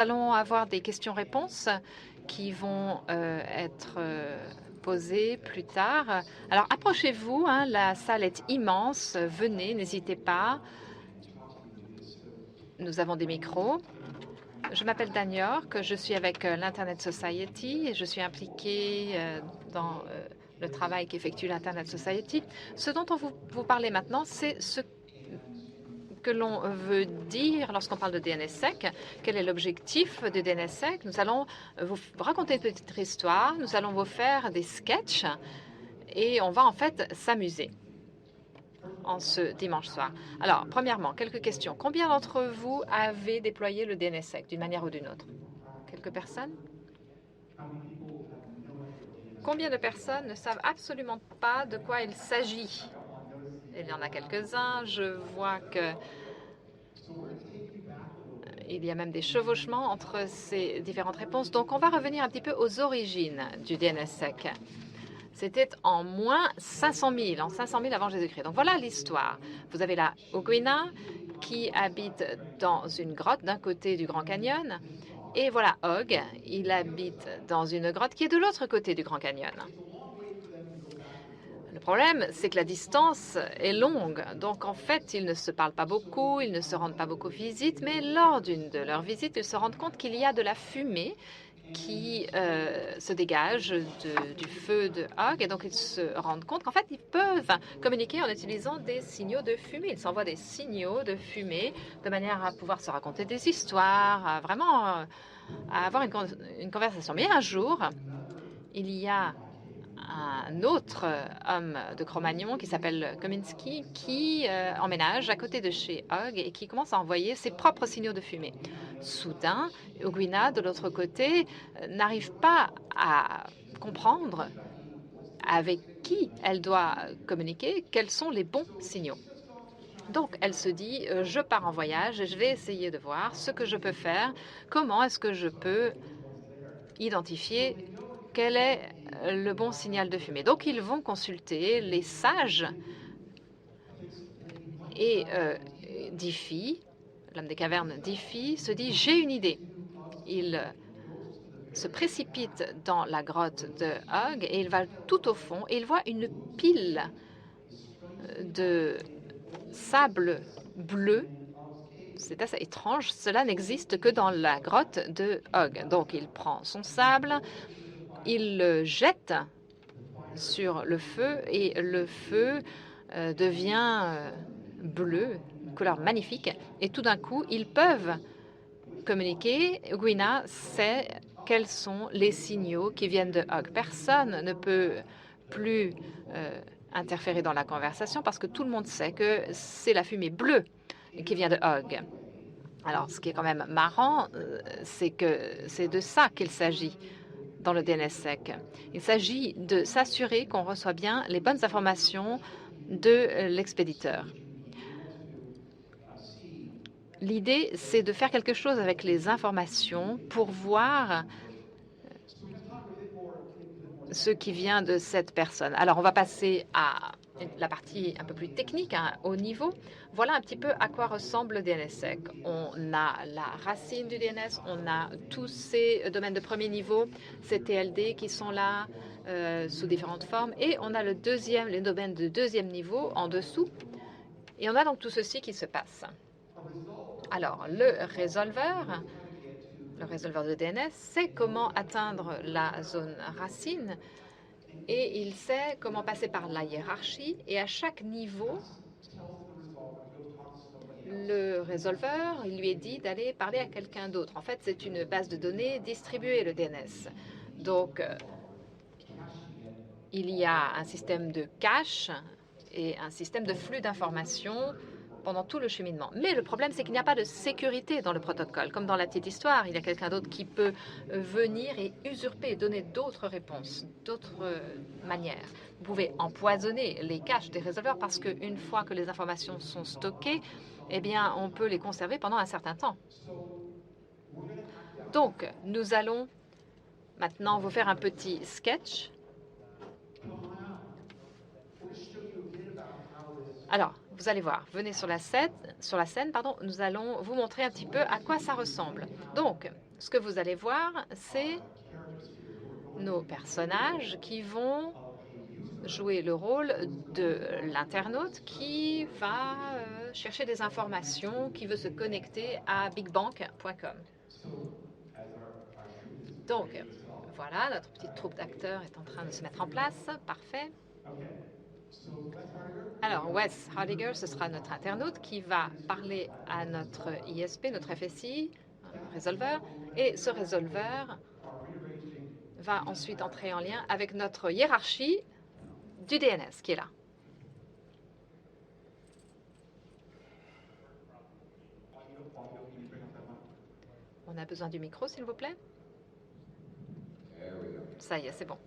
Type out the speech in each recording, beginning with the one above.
allons avoir des questions-réponses qui vont être posées plus tard. Alors, approchez-vous, hein, la salle est immense. Venez, n'hésitez pas. Nous avons des micros. Je m'appelle Dan York, je suis avec l'Internet Society et je suis impliquée dans le travail qu'effectue l'Internet Society. Ce dont on vous parler maintenant, c'est ce que l'on veut dire lorsqu'on parle de DNSSEC, quel est l'objectif de DNSSEC. Nous allons vous raconter une petite histoire, nous allons vous faire des sketchs et on va en fait s'amuser en ce dimanche soir. Alors, premièrement, quelques questions. Combien d'entre vous avez déployé le DNSSEC d'une manière ou d'une autre? Quelques personnes? Combien de personnes ne savent absolument pas de quoi il s'agit? Il y en a quelques-uns. Je vois que il y a même des chevauchements entre ces différentes réponses. Donc, on va revenir un petit peu aux origines du DNSSEC. C'était en moins 500 000, en 500 000 avant Jésus-Christ. Donc, voilà l'histoire. Vous avez là Ogwina qui habite dans une grotte d'un côté du Grand Canyon. Et voilà Og, il habite dans une grotte qui est de l'autre côté du Grand Canyon. Le problème, c'est que la distance est longue. Donc, en fait, ils ne se parlent pas beaucoup, ils ne se rendent pas beaucoup visite, mais lors d'une de leurs visites, ils se rendent compte qu'il y a de la fumée qui se dégage du feu de Og. Et donc, ils se rendent compte qu'en fait, ils peuvent communiquer en utilisant des signaux de fumée. Ils s'envoient des signaux de fumée de manière à pouvoir se raconter des histoires, à vraiment à avoir une conversation. Mais un jour, il y a un autre homme de Cro-Magnon qui s'appelle Kominsky qui emménage à côté de chez Og et qui commence à envoyer ses propres signaux de fumée. Soudain, Ogwina, de l'autre côté, n'arrive pas à comprendre avec qui elle doit communiquer, quels sont les bons signaux. Donc, elle se dit, je pars en voyage et je vais essayer de voir ce que je peux faire, comment est-ce que je peux identifier quel est le bon signal de fumée. Donc, ils vont consulter les sages et Diffie, l'homme des cavernes Diffie, se dit « j'ai une idée ». Il se précipite dans la grotte de Og et il va tout au fond et il voit une pile de sable bleu. C'est assez étrange, cela n'existe que dans la grotte de Og. Donc, il prend son sable, il le jette sur le feu et le feu devient bleu, une couleur magnifique. Et tout d'un coup, ils peuvent communiquer. Gwina sait quels sont les signaux qui viennent de Og. Personne ne peut plus interférer dans la conversation parce que tout le monde sait que c'est la fumée bleue qui vient de Og. Alors, ce qui est quand même marrant, c'est que c'est de ça qu'il s'agit dans le DNSSEC. Il s'agit de s'assurer qu'on reçoit bien les bonnes informations de l'expéditeur. L'idée, c'est de faire quelque chose avec les informations pour voir ce qui vient de cette personne. Alors, on va passer à la partie un peu plus technique, hein, au niveau. Voilà un petit peu à quoi ressemble le DNSSEC. On a la racine du DNS, on a tous ces domaines de premier niveau, ces TLD qui sont là sous différentes formes, et on a les domaines de deuxième niveau en dessous, et on a donc tout ceci qui se passe. Alors, le résolveur de DNS sait comment atteindre la zone racine et il sait comment passer par la hiérarchie. Et à chaque niveau, le résolveur, il lui est dit d'aller parler à quelqu'un d'autre. En fait, c'est une base de données distribuée, le DNS. Donc, il y a un système de cache et un système de flux d'informations pendant tout le cheminement. Mais le problème, c'est qu'il n'y a pas de sécurité dans le protocole. Comme dans la petite histoire, il y a quelqu'un d'autre qui peut venir et usurper, donner d'autres réponses, d'autres manières. Vous pouvez empoisonner les caches des résolveurs parce qu'une fois que les informations sont stockées, eh bien, on peut les conserver pendant un certain temps. Donc, nous allons maintenant vous faire un petit sketch. Alors, vous allez voir, venez sur la scène, nous allons vous montrer un petit peu à quoi ça ressemble. Donc, ce que vous allez voir, c'est nos personnages qui vont jouer le rôle de l'internaute qui va chercher des informations, qui veut se connecter à bigbank.com. Donc, voilà, notre petite troupe d'acteurs est en train de se mettre en place. Parfait. Alors, Wes Hardiger, ce sera notre internaute qui va parler à notre ISP, notre FSI, un résolveur, et ce résolveur va ensuite entrer en lien avec notre hiérarchie du DNS qui est là. On a besoin du micro, s'il vous plaît. Ça y est, c'est bon.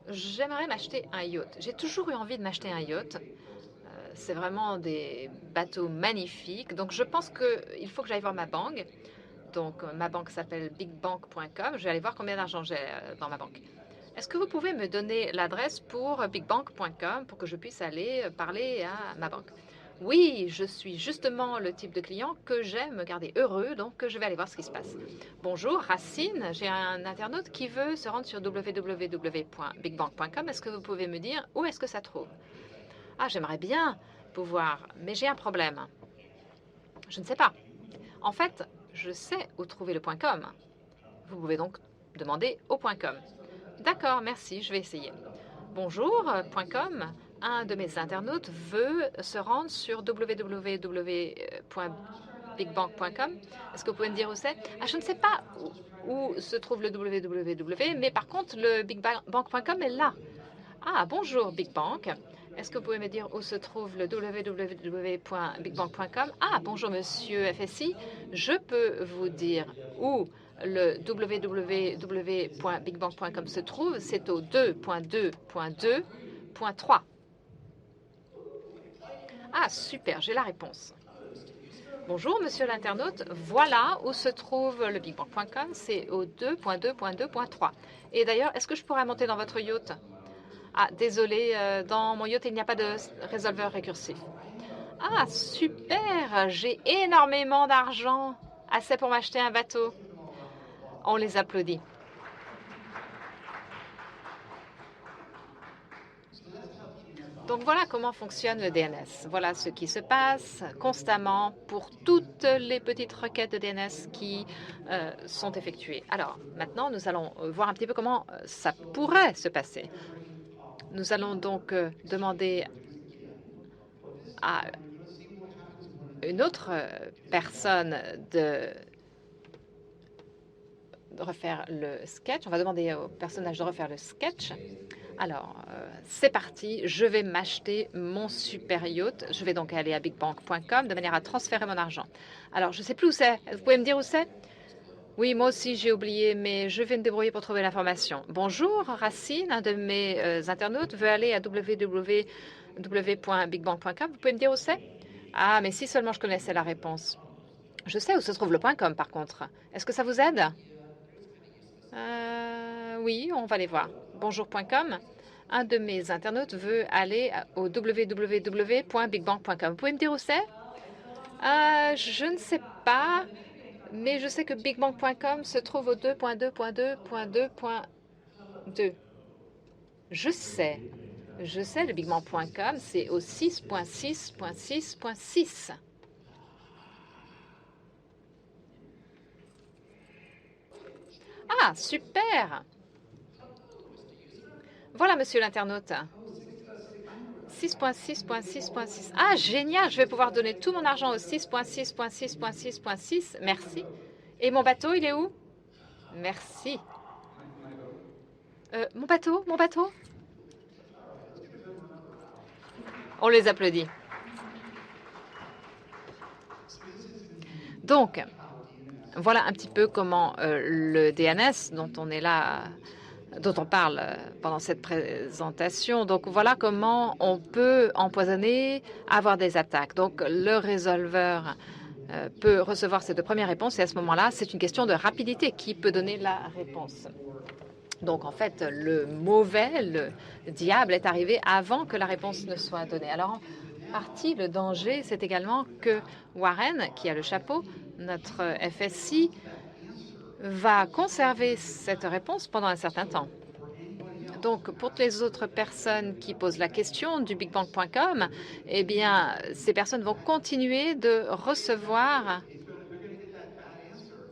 J'aimerais m'acheter un yacht. J'ai toujours eu envie de m'acheter un yacht. C'est vraiment des bateaux magnifiques. Donc, je pense qu'il faut que j'aille voir ma banque. Donc, ma banque s'appelle bigbank.com. Je vais aller voir combien d'argent j'ai dans ma banque. Est-ce que vous pouvez me donner l'adresse pour bigbank.com pour que je puisse aller parler à ma banque? Oui, je suis justement le type de client que j'aime me garder heureux, donc je vais aller voir ce qui se passe. Bonjour, Racine, j'ai un internaute qui veut se rendre sur www.bigbank.com. Est-ce que vous pouvez me dire où est-ce que ça trouve? Ah, j'aimerais bien pouvoir, mais j'ai un problème. Je ne sais pas. En fait, je sais où trouver le .com. Vous pouvez donc demander au .com. D'accord, merci, je vais essayer. Bonjour, .com. Un de mes internautes veut se rendre sur www.bigbank.com. Est-ce que vous pouvez me dire où c'est? Ah, je ne sais pas où se trouve le www, mais par contre, le bigbank.com est là. Ah, bonjour, Bigbank. Est-ce que vous pouvez me dire où se trouve le www.bigbank.com? Ah, bonjour, monsieur FSI. Je peux vous dire où le www.bigbank.com se trouve. C'est au 2.2.2.3. Ah, super, j'ai la réponse. Bonjour, monsieur l'internaute. Voilà où se trouve le bigbank.com. C'est au 2.2.2.3. Et d'ailleurs, est-ce que je pourrais monter dans votre yacht? Ah, désolé, dans mon yacht, il n'y a pas de résolveur récursif. Ah, super! J'ai énormément d'argent. Assez pour m'acheter un bateau. On les applaudit. Donc voilà comment fonctionne le DNS. Voilà ce qui se passe constamment pour toutes les petites requêtes de DNS qui sont effectuées. Alors maintenant, nous allons voir un petit peu comment ça pourrait se passer. Nous allons donc demander à une autre personne de refaire le sketch. On va demander au personnage de refaire le sketch. Alors, c'est parti. Je vais m'acheter mon super yacht. Je vais donc aller à bigbank.com de manière à transférer mon argent. Alors, je ne sais plus où c'est. Vous pouvez me dire où c'est? Oui, moi aussi, j'ai oublié, mais je vais me débrouiller pour trouver l'information. Bonjour, Racine. Un de mes internautes veut aller à www.bigbank.com. Vous pouvez me dire où c'est? Ah, mais si seulement je connaissais la réponse. Je sais où se trouve le .com, par contre. Est-ce que ça vous aide? Oui, on va aller voir. Bonjour.com. Un de mes internautes veut aller au www.bigbank.com. Vous pouvez me dire où c'est? Je ne sais pas, mais je sais que bigbank.com se trouve au 2.2.2.2.2. Je sais, le bigbank.com, c'est au 6.6.6.6.6. Ah, super! Voilà, monsieur l'internaute. 6.6.6.6. Ah, génial! Je vais pouvoir donner tout mon argent au 6.6.6.6.6. Merci. Et mon bateau, il est où? Merci. Mon bateau? On les applaudit. Donc, voilà un petit peu comment le DNS, dont on parle pendant cette présentation. Donc, voilà comment on peut empoisonner, avoir des attaques. Donc, le résolveur peut recevoir ces deux premières réponses et à ce moment-là, c'est une question de rapidité qui peut donner la réponse. Donc, en fait, le mauvais, le diable est arrivé avant que la réponse ne soit donnée. Alors, partie, le danger, c'est également que Warren, qui a le chapeau, notre FSI, va conserver cette réponse pendant un certain temps. Donc, pour les autres personnes qui posent la question du bigbang.com, eh bien, ces personnes vont continuer de recevoir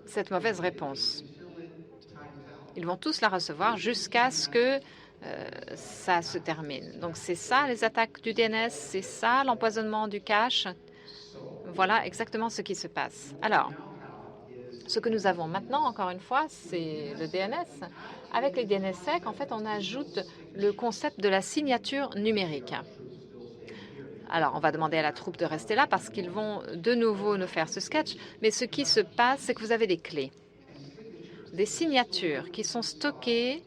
cette mauvaise réponse. Ils vont tous la recevoir jusqu'à ce que ça se termine. Donc, c'est ça les attaques du DNS, c'est ça l'empoisonnement du cache. Voilà exactement ce qui se passe. Alors, ce que nous avons maintenant, encore une fois, c'est le DNS. Avec les DNSSEC, en fait, on ajoute le concept de la signature numérique. Alors, on va demander à la troupe de rester là parce qu'ils vont de nouveau nous faire ce sketch. Mais ce qui se passe, c'est que vous avez des clés, des signatures qui sont stockées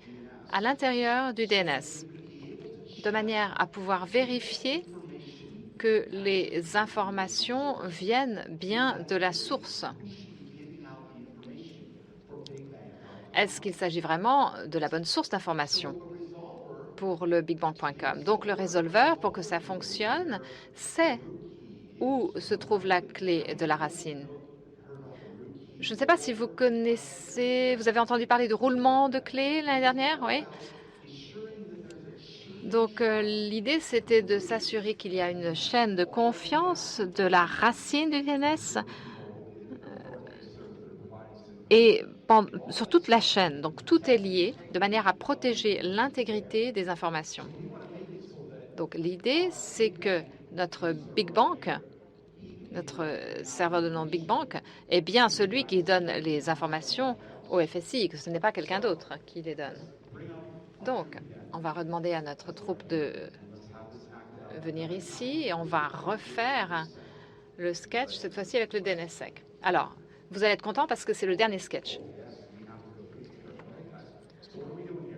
à l'intérieur du DNS, de manière à pouvoir vérifier que les informations viennent bien de la source. Est-ce qu'il s'agit vraiment de la bonne source d'information pour le bigbang.com? Donc, le résolveur, pour que ça fonctionne, sait où se trouve la clé de la racine. Je ne sais pas si vous connaissez, vous avez entendu parler de roulement de clés l'année dernière, oui? Donc, l'idée, c'était de s'assurer qu'il y a une chaîne de confiance de la racine du DNS et sur toute la chaîne. Donc, tout est lié de manière à protéger l'intégrité des informations. Donc, l'idée, c'est que notre Big Bank, notre serveur de nom Big Bank, est bien celui qui donne les informations au FSI, que ce n'est pas quelqu'un d'autre qui les donne. Donc, on va redemander à notre troupe de venir ici et on va refaire le sketch, cette fois-ci avec le DNSSEC. Alors, vous allez être content parce que c'est le dernier sketch.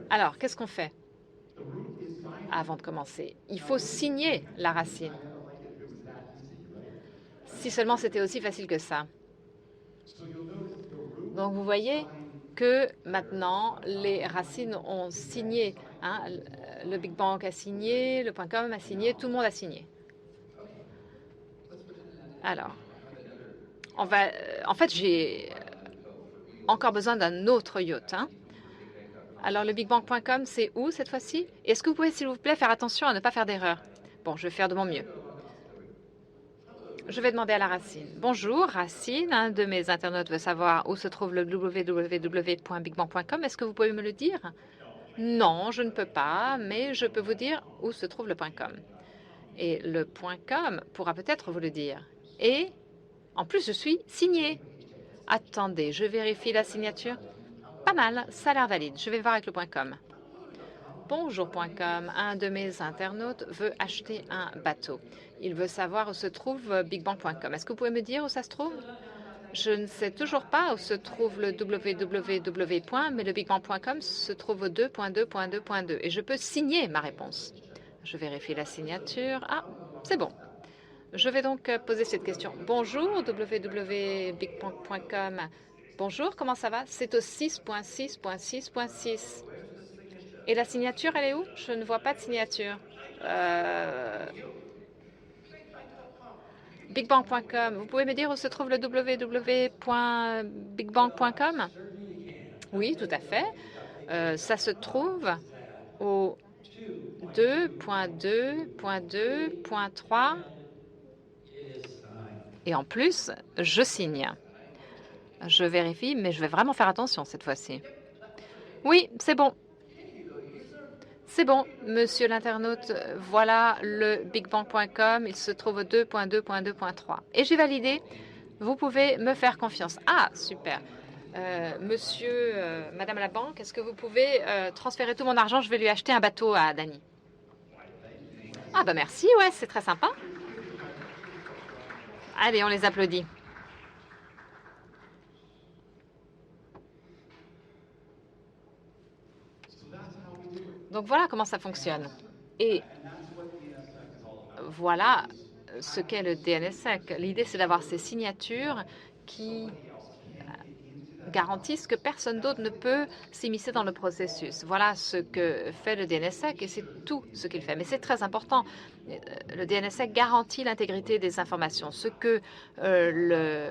Alors, qu'est-ce qu'on fait avant de commencer? Il faut signer la racine. Si seulement c'était aussi facile que ça. Donc, vous voyez que maintenant, les racines ont signé. Hein, le Big Bang a signé, le .com a signé, tout le monde a signé. Alors, en fait, j'ai encore besoin d'un autre yacht. Hein. Alors, le bigbang.com, c'est où cette fois-ci? Est-ce que vous pouvez, s'il vous plaît, faire attention à ne pas faire d'erreur? Bon, je vais faire de mon mieux. Je vais demander à la Racine. Bonjour, Racine. Un de mes internautes veut savoir où se trouve le www.bigbang.com. Est-ce que vous pouvez me le dire? Non, je ne peux pas, mais je peux vous dire où se trouve le .com. Et le .com pourra peut-être vous le dire. Et, en plus, je suis signée. Attendez, je vérifie la signature. Pas mal, ça a l'air valide. Je vais voir avec le .com. Bonjour.com, un de mes internautes veut acheter un bateau. Il veut savoir où se trouve bigbang.com. Est-ce que vous pouvez me dire où ça se trouve? Je ne sais toujours pas où se trouve le www. Mais le bigbang.com se trouve au 2.2.2.2 et je peux signer ma réponse. Je vérifie la signature. Ah, c'est bon. Je vais donc poser cette question. Bonjour, www.bigbang.com. Bonjour, comment ça va? C'est au 6.6.6.6. Et la signature, elle est où? Je ne vois pas de signature. Bigbang.com. Vous pouvez me dire où se trouve le www.bigbang.com? Oui, tout à fait. Ça se trouve au 2.2.2.3. Et en plus, je signe. Je vérifie, mais je vais vraiment faire attention cette fois-ci. Oui, c'est bon. C'est bon, monsieur l'internaute, voilà le bigbang.com, il se trouve au 2.2.2.3. Et j'ai validé, vous pouvez me faire confiance. Ah, super. Monsieur, madame la banque, est-ce que vous pouvez transférer tout mon argent? Je vais lui acheter un bateau à Dany. Ah bah merci, ouais, c'est très sympa. Allez, on les applaudit. Donc voilà comment ça fonctionne. Et voilà ce qu'est le DNSSEC. L'idée, c'est d'avoir ces signatures qui garantissent que personne d'autre ne peut s'immiscer dans le processus. Voilà ce que fait le DNSSEC et c'est tout ce qu'il fait. Mais c'est très important. Le DNSSEC garantit l'intégrité des informations. Ce que le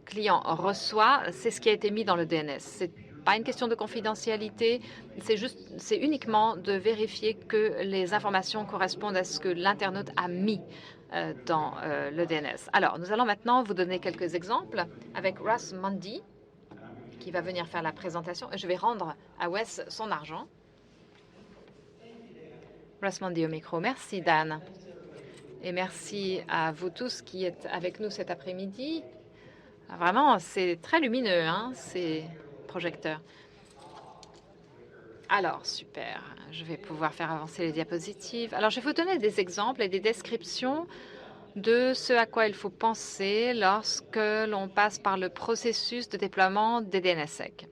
client reçoit, c'est ce qui a été mis dans le DNS. C'est pas une question de confidentialité, c'est uniquement de vérifier que les informations correspondent à ce que l'internaute a mis dans le DNS. Alors, nous allons maintenant vous donner quelques exemples avec Russ Mundy, qui va venir faire la présentation. Je vais rendre à Wes son argent. Russ Mundy au micro. Merci, Dan. Et merci à vous tous qui êtes avec nous cet après-midi. Vraiment, c'est très lumineux, hein, ces projecteurs. Alors, super. Je vais pouvoir faire avancer les diapositives. Alors, je vais vous donner des exemples et des descriptions de ce à quoi il faut penser lorsque l'on passe par le processus de déploiement des DNSSEC.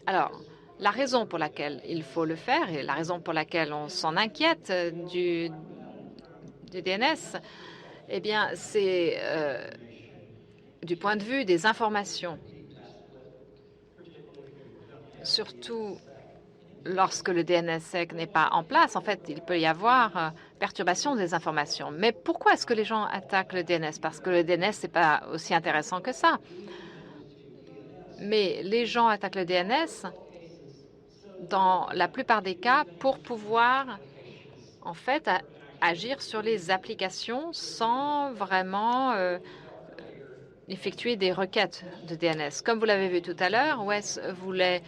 Alors, la raison pour laquelle il faut le faire et la raison pour laquelle on s'en inquiète du DNS, eh bien, c'est du point de vue des informations. Surtout lorsque le DNSSEC n'est pas en place, en fait, il peut y avoir perturbation des informations. Mais pourquoi est-ce que les gens attaquent le DNS? Parce que le DNS, ce n'est pas aussi intéressant que ça. Mais les gens attaquent le DNS dans la plupart des cas pour pouvoir, en fait, agir sur les applications sans vraiment effectuer des requêtes de DNS. Comme vous l'avez vu tout à l'heure, Wes voulait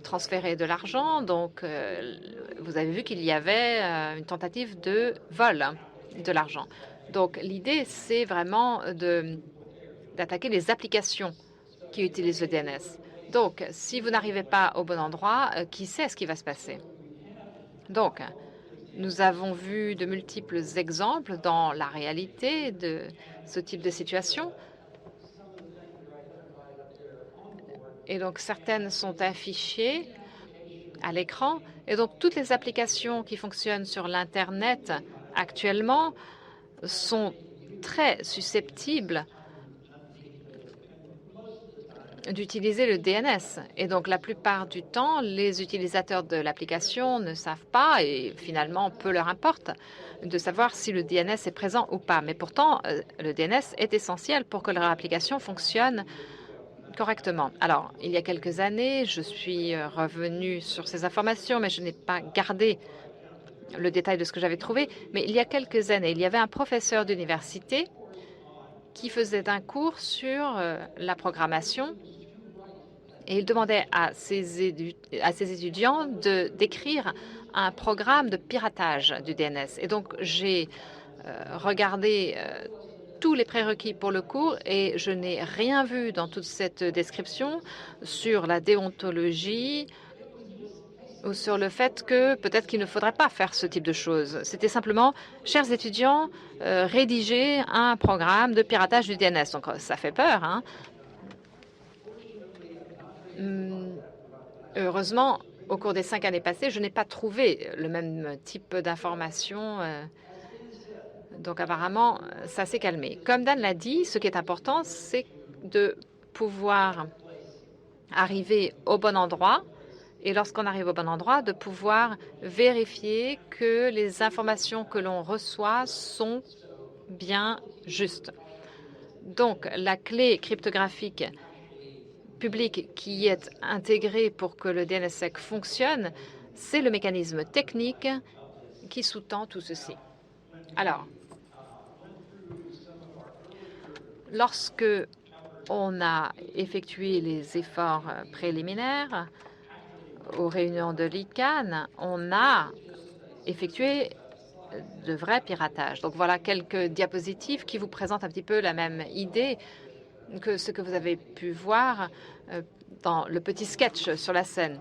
transférer de l'argent, donc vous avez vu qu'il y avait une tentative de vol de l'argent. Donc l'idée, c'est vraiment d'attaquer les applications qui utilisent le DNS. Donc, si vous n'arrivez pas au bon endroit, qui sait ce qui va se passer? Donc, nous avons vu de multiples exemples dans la réalité de ce type de situation. Et donc, certaines sont affichées à l'écran. Et donc, toutes les applications qui fonctionnent sur l'Internet actuellement sont très susceptibles d'utiliser le DNS. Et donc, la plupart du temps, les utilisateurs de l'application ne savent pas et finalement, peu leur importe de savoir si le DNS est présent ou pas. Mais pourtant, le DNS est essentiel pour que leur application fonctionne correctement. Alors, il y a quelques années, je suis revenue sur ces informations, mais je n'ai pas gardé le détail de ce que j'avais trouvé. Mais il y a quelques années, il y avait un professeur d'université qui faisait un cours sur la programmation et il demandait à ses étudiants d'écrire un programme de piratage du DNS. Et donc, j'ai regardé tous les prérequis pour le cours et je n'ai rien vu dans toute cette description sur la déontologie ou sur le fait que peut-être qu'il ne faudrait pas faire ce type de choses. C'était simplement, chers étudiants, rédiger un programme de piratage du DNS. Donc, ça fait peur, hein? Heureusement, au cours des 5 années passées, je n'ai pas trouvé le même type d'informations. Donc, apparemment, ça s'est calmé. Comme Dan l'a dit, ce qui est important, c'est de pouvoir arriver au bon endroit. Et lorsqu'on arrive au bon endroit, de pouvoir vérifier que les informations que l'on reçoit sont bien justes. Donc, la clé cryptographique publique qui est intégrée pour que le DNSSEC fonctionne, c'est le mécanisme technique qui sous-tend tout ceci. Alors, lorsque on a effectué les efforts préliminaires aux réunions de l'ICANN, on a effectué de vrais piratages. Donc voilà quelques diapositives qui vous présentent un petit peu la même idée que ce que vous avez pu voir dans le petit sketch sur la scène.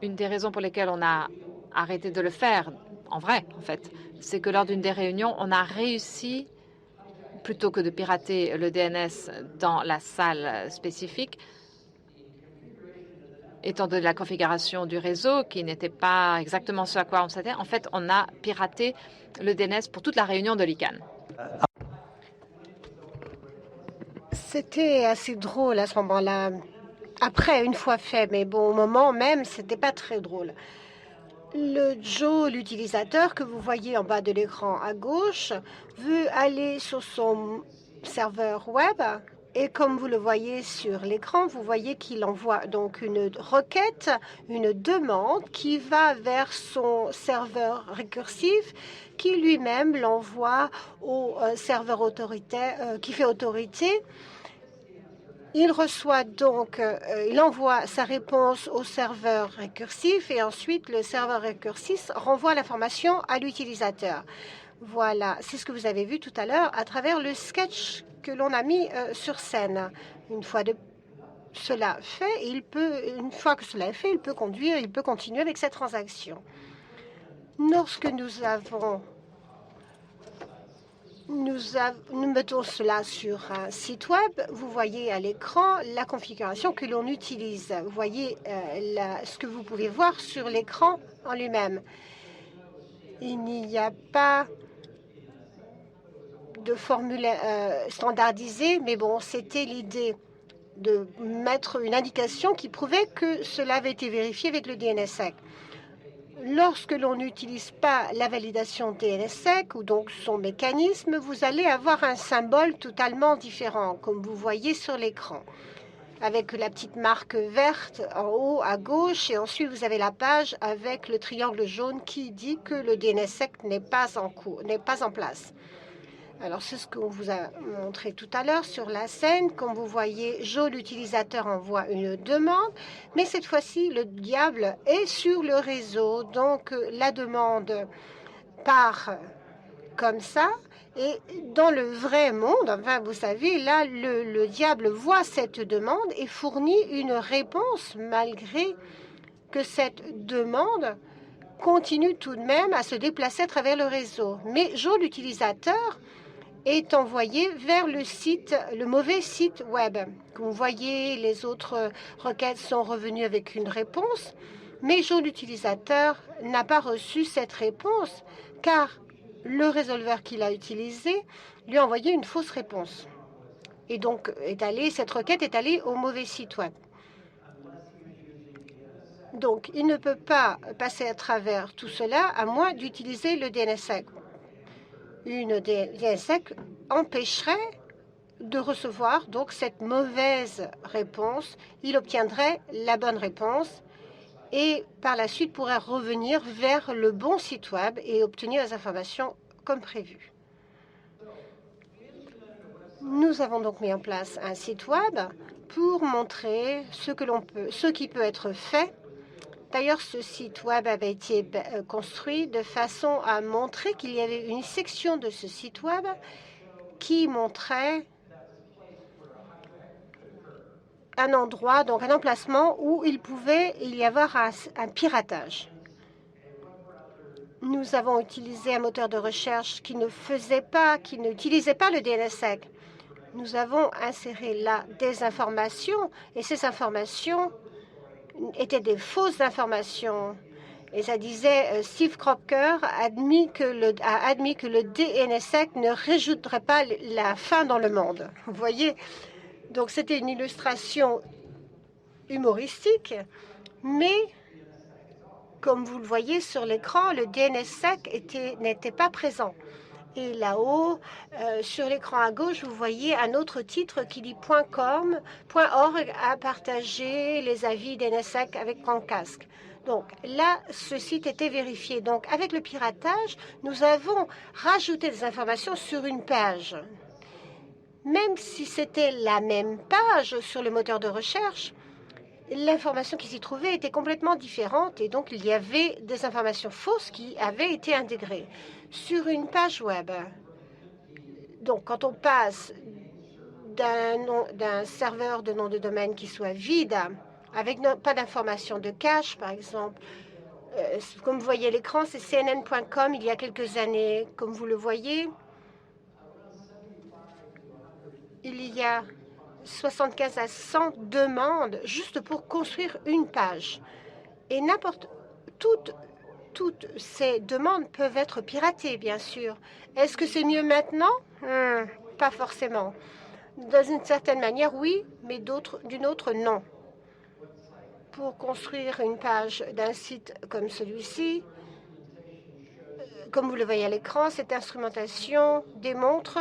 Une des raisons pour lesquelles on a arrêté de le faire, en vrai, en fait, c'est que lors d'une des réunions, on a réussi, plutôt que de pirater le DNS dans la salle spécifique, étant donné la configuration du réseau qui n'était pas exactement ce à quoi on s'attendait, en fait, on a piraté le DNS pour toute la réunion de l'ICANN. C'était assez drôle à ce moment-là. Après, une fois fait, mais bon, au moment même, c'était pas très drôle. Le Joe, l'utilisateur que vous voyez en bas de l'écran à gauche, veut aller sur son serveur web et comme vous le voyez sur l'écran, vous voyez qu'il envoie donc une requête, une demande qui va vers son serveur récursif qui lui-même l'envoie au serveur autoritaire qui fait autorité. Il reçoit donc, il envoie sa réponse au serveur récursif et ensuite le serveur récursif renvoie l'information à l'utilisateur. Voilà, c'est ce que vous avez vu tout à l'heure à travers le sketch que l'on a mis sur scène. Une fois cela fait, une fois que cela est fait, il peut continuer avec cette transaction. Lorsque nous mettons cela sur un site web. Vous voyez à l'écran la configuration que l'on utilise. Vous voyez ce que vous pouvez voir sur l'écran en lui-même. Il n'y a pas de formule standardisée, mais bon, c'était l'idée de mettre une indication qui prouvait que cela avait été vérifié avec le DNSSEC. Lorsque l'on n'utilise pas la validation DNSSEC ou donc son mécanisme, vous allez avoir un symbole totalement différent, comme vous voyez sur l'écran, avec la petite marque verte en haut à gauche, et ensuite vous avez la page avec le triangle jaune qui dit que le DNSSEC n'est pas en place. Alors, c'est ce qu'on vous a montré tout à l'heure sur la scène. Comme vous voyez, Joe, l'utilisateur, envoie une demande, mais cette fois-ci, le diable est sur le réseau. Donc, la demande part comme ça. Et dans le vrai monde, enfin, vous savez, là, le diable voit cette demande et fournit une réponse malgré que cette demande continue tout de même à se déplacer à travers le réseau. Mais Joe, l'utilisateur, est envoyé vers le mauvais site web. Comme vous voyez, les autres requêtes sont revenues avec une réponse, mais Joe, l'utilisateur, n'a pas reçu cette réponse car le résolveur qu'il a utilisé lui a envoyé une fausse réponse. Et donc, cette requête est allée au mauvais site web. Donc, il ne peut pas passer à travers tout cela à moins d'utiliser le DNSSEC. Une DNSSEC empêcherait de recevoir donc cette mauvaise réponse. Il obtiendrait la bonne réponse et par la suite pourrait revenir vers le bon site web et obtenir les informations comme prévu. Nous avons donc mis en place un site web pour montrer ce qui peut être fait. D'ailleurs, ce site web avait été construit de façon à montrer qu'il y avait une section de ce site web qui montrait un endroit, donc un emplacement où il pouvait y avoir un piratage. Nous avons utilisé un moteur de recherche qui n'utilisait pas le DNSSEC. Nous avons inséré là des informations et ces informations étaient des fausses informations. Et ça disait Steve Kropker a admis que le DNSSEC ne résoudrait pas la faim dans le monde. Vous voyez, donc c'était une illustration humoristique, mais comme vous le voyez sur l'écran, le DNSSEC n'était pas présent. Et là-haut, sur l'écran à gauche, vous voyez un autre titre qui dit .org a partagé les avis DNSSEC avec Comcast. Donc là, ce site était vérifié. Donc avec le piratage, nous avons rajouté des informations sur une page. Même si c'était la même page sur le moteur de recherche, l'information qui s'y trouvait était complètement différente et donc il y avait des informations fausses qui avaient été intégrées sur une page web. Donc quand on passe d'un serveur de nom de domaine qui soit vide, avec pas d'information de cache par exemple, comme vous voyez à l'écran, c'est CNN.com il y a quelques années. Comme vous le voyez, il y a 75 à 100 demandes juste pour construire une page. Et toutes ces demandes peuvent être piratées, bien sûr. Est-ce que c'est mieux maintenant? Pas forcément. D'une certaine manière, oui, mais d'une autre, non. Pour construire une page d'un site comme celui-ci, comme vous le voyez à l'écran, cette instrumentation démontre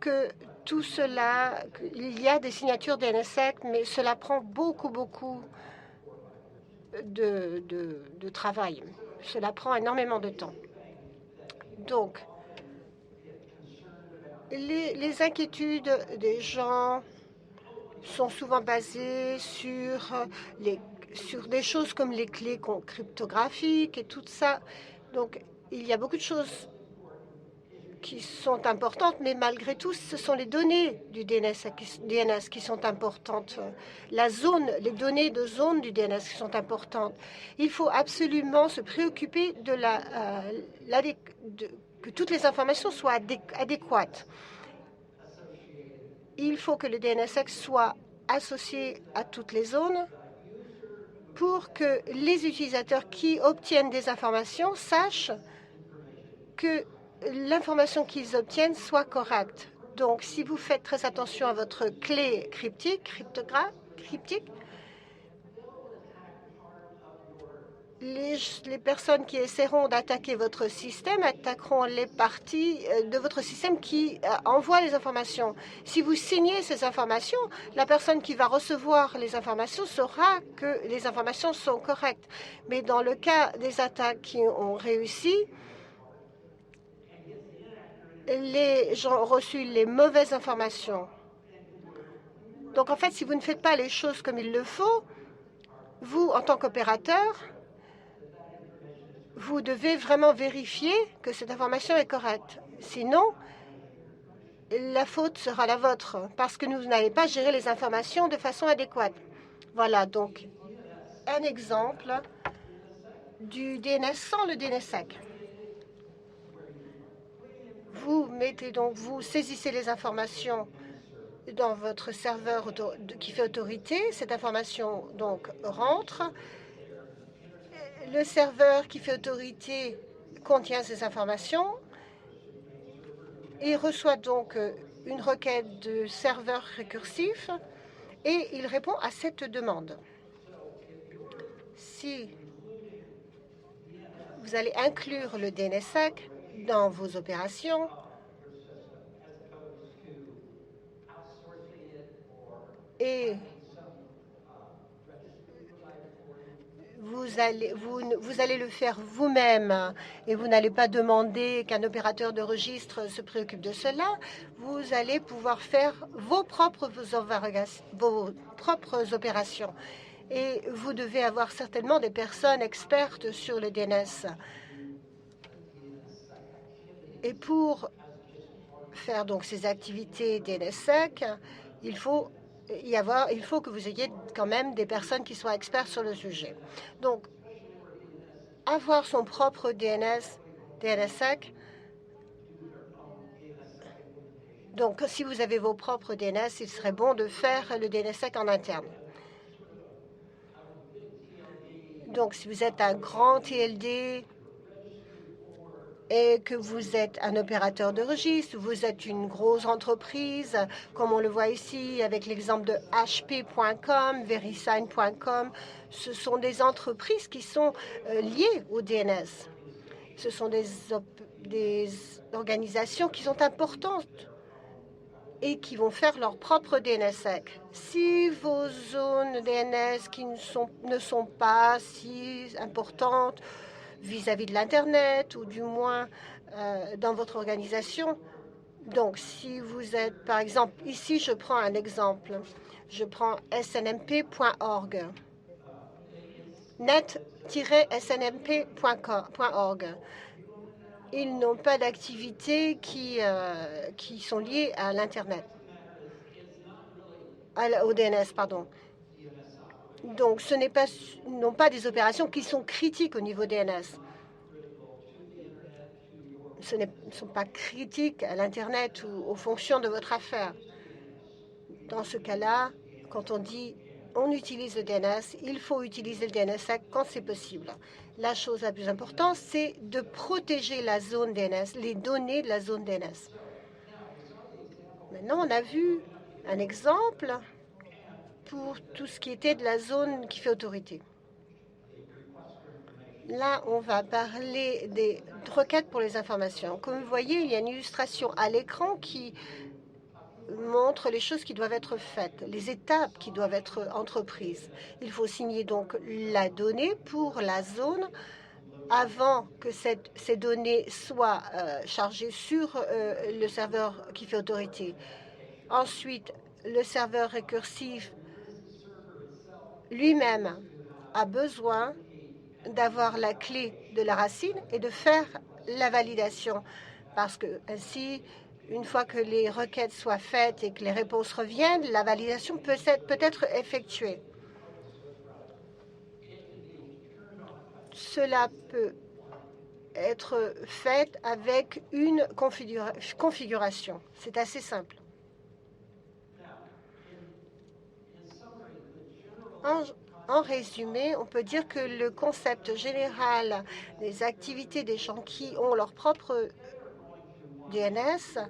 que tout cela, il y a des signatures DNSSEC, mais cela prend beaucoup de travail. Cela prend énormément de temps. Donc, les inquiétudes des gens sont souvent basées sur des choses comme les clés cryptographiques et tout ça. Donc, il y a beaucoup de choses qui sont importantes, mais malgré tout, ce sont les données du DNS qui sont importantes. Les données de zone du DNS qui sont importantes. Il faut absolument se préoccuper que toutes les informations soient adéquates. Il faut que le DNSX soit associé à toutes les zones pour que les utilisateurs qui obtiennent des informations sachent que l'information qu'ils obtiennent soit correcte. Donc, si vous faites très attention à votre clé cryptique, les personnes qui essaieront d'attaquer votre système attaqueront les parties de votre système qui envoient les informations. Si vous signez ces informations, la personne qui va recevoir les informations saura que les informations sont correctes. Mais dans le cas des attaques qui ont réussi, les gens ont reçu les mauvaises informations. Donc, en fait, si vous ne faites pas les choses comme il le faut, vous, en tant qu'opérateur, vous devez vraiment vérifier que cette information est correcte. Sinon, la faute sera la vôtre, parce que vous n'avez pas géré les informations de façon adéquate. Voilà donc un exemple du DNS sans le DNSSEC. Vous saisissez les informations dans votre serveur qui fait autorité. Cette information donc rentre. Le serveur qui fait autorité contient ces informations et reçoit donc une requête de serveur récursif et il répond à cette demande. Si vous allez inclure le DNSSEC dans vos opérations, et vous allez le faire vous-même et vous n'allez pas demander qu'un opérateur de registre se préoccupe de cela, vous allez pouvoir faire vos propres opérations. Et vous devez avoir certainement des personnes expertes sur le DNS. Et pour faire donc ces activités DNSSEC, il faut que vous ayez quand même des personnes qui soient experts sur le sujet. Donc, avoir son propre DNSSEC. Donc, si vous avez vos propres DNS, il serait bon de faire le DNSSEC en interne. Donc, si vous êtes un grand TLD et que vous êtes un opérateur de registre, vous êtes une grosse entreprise, comme on le voit ici avec l'exemple de HP.com, Verisign.com, ce sont des entreprises qui sont liées au DNS. Ce sont des organisations qui sont importantes et qui vont faire leur propre DNSSEC. Si vos zones DNS qui ne sont pas si importantes vis-à-vis de l'Internet ou du moins dans votre organisation, donc si vous êtes, par exemple, ici je prends un exemple, je prends snmp.org, net-snmp.org. Ils n'ont pas d'activités qui sont liées à l'Internet, au DNS, pardon. Donc, ce n'ont pas des opérations qui sont critiques au niveau DNS. Ce ne sont pas critiques à l'Internet ou aux fonctions de votre affaire. Dans ce cas-là, quand on dit on utilise le DNS, il faut utiliser le DNSSEC quand c'est possible. La chose la plus importante, c'est de protéger la zone DNS, les données de la zone DNS. Maintenant, on a vu un exemple pour tout ce qui était de la zone qui fait autorité. Là, on va parler des requêtes pour les informations. Comme vous voyez, il y a une illustration à l'écran qui montre les choses qui doivent être faites, les étapes qui doivent être entreprises. Il faut signer donc la donnée pour la zone avant que ces données soient chargées sur le serveur qui fait autorité. Ensuite, le serveur récursif lui-même a besoin d'avoir la clé de la racine et de faire la validation. Parce que ainsi, une fois que les requêtes soient faites et que les réponses reviennent, la validation peut être effectuée. Cela peut être fait avec une configuration. C'est assez simple. En résumé, on peut dire que le concept général des activités des gens qui ont leur propre DNS,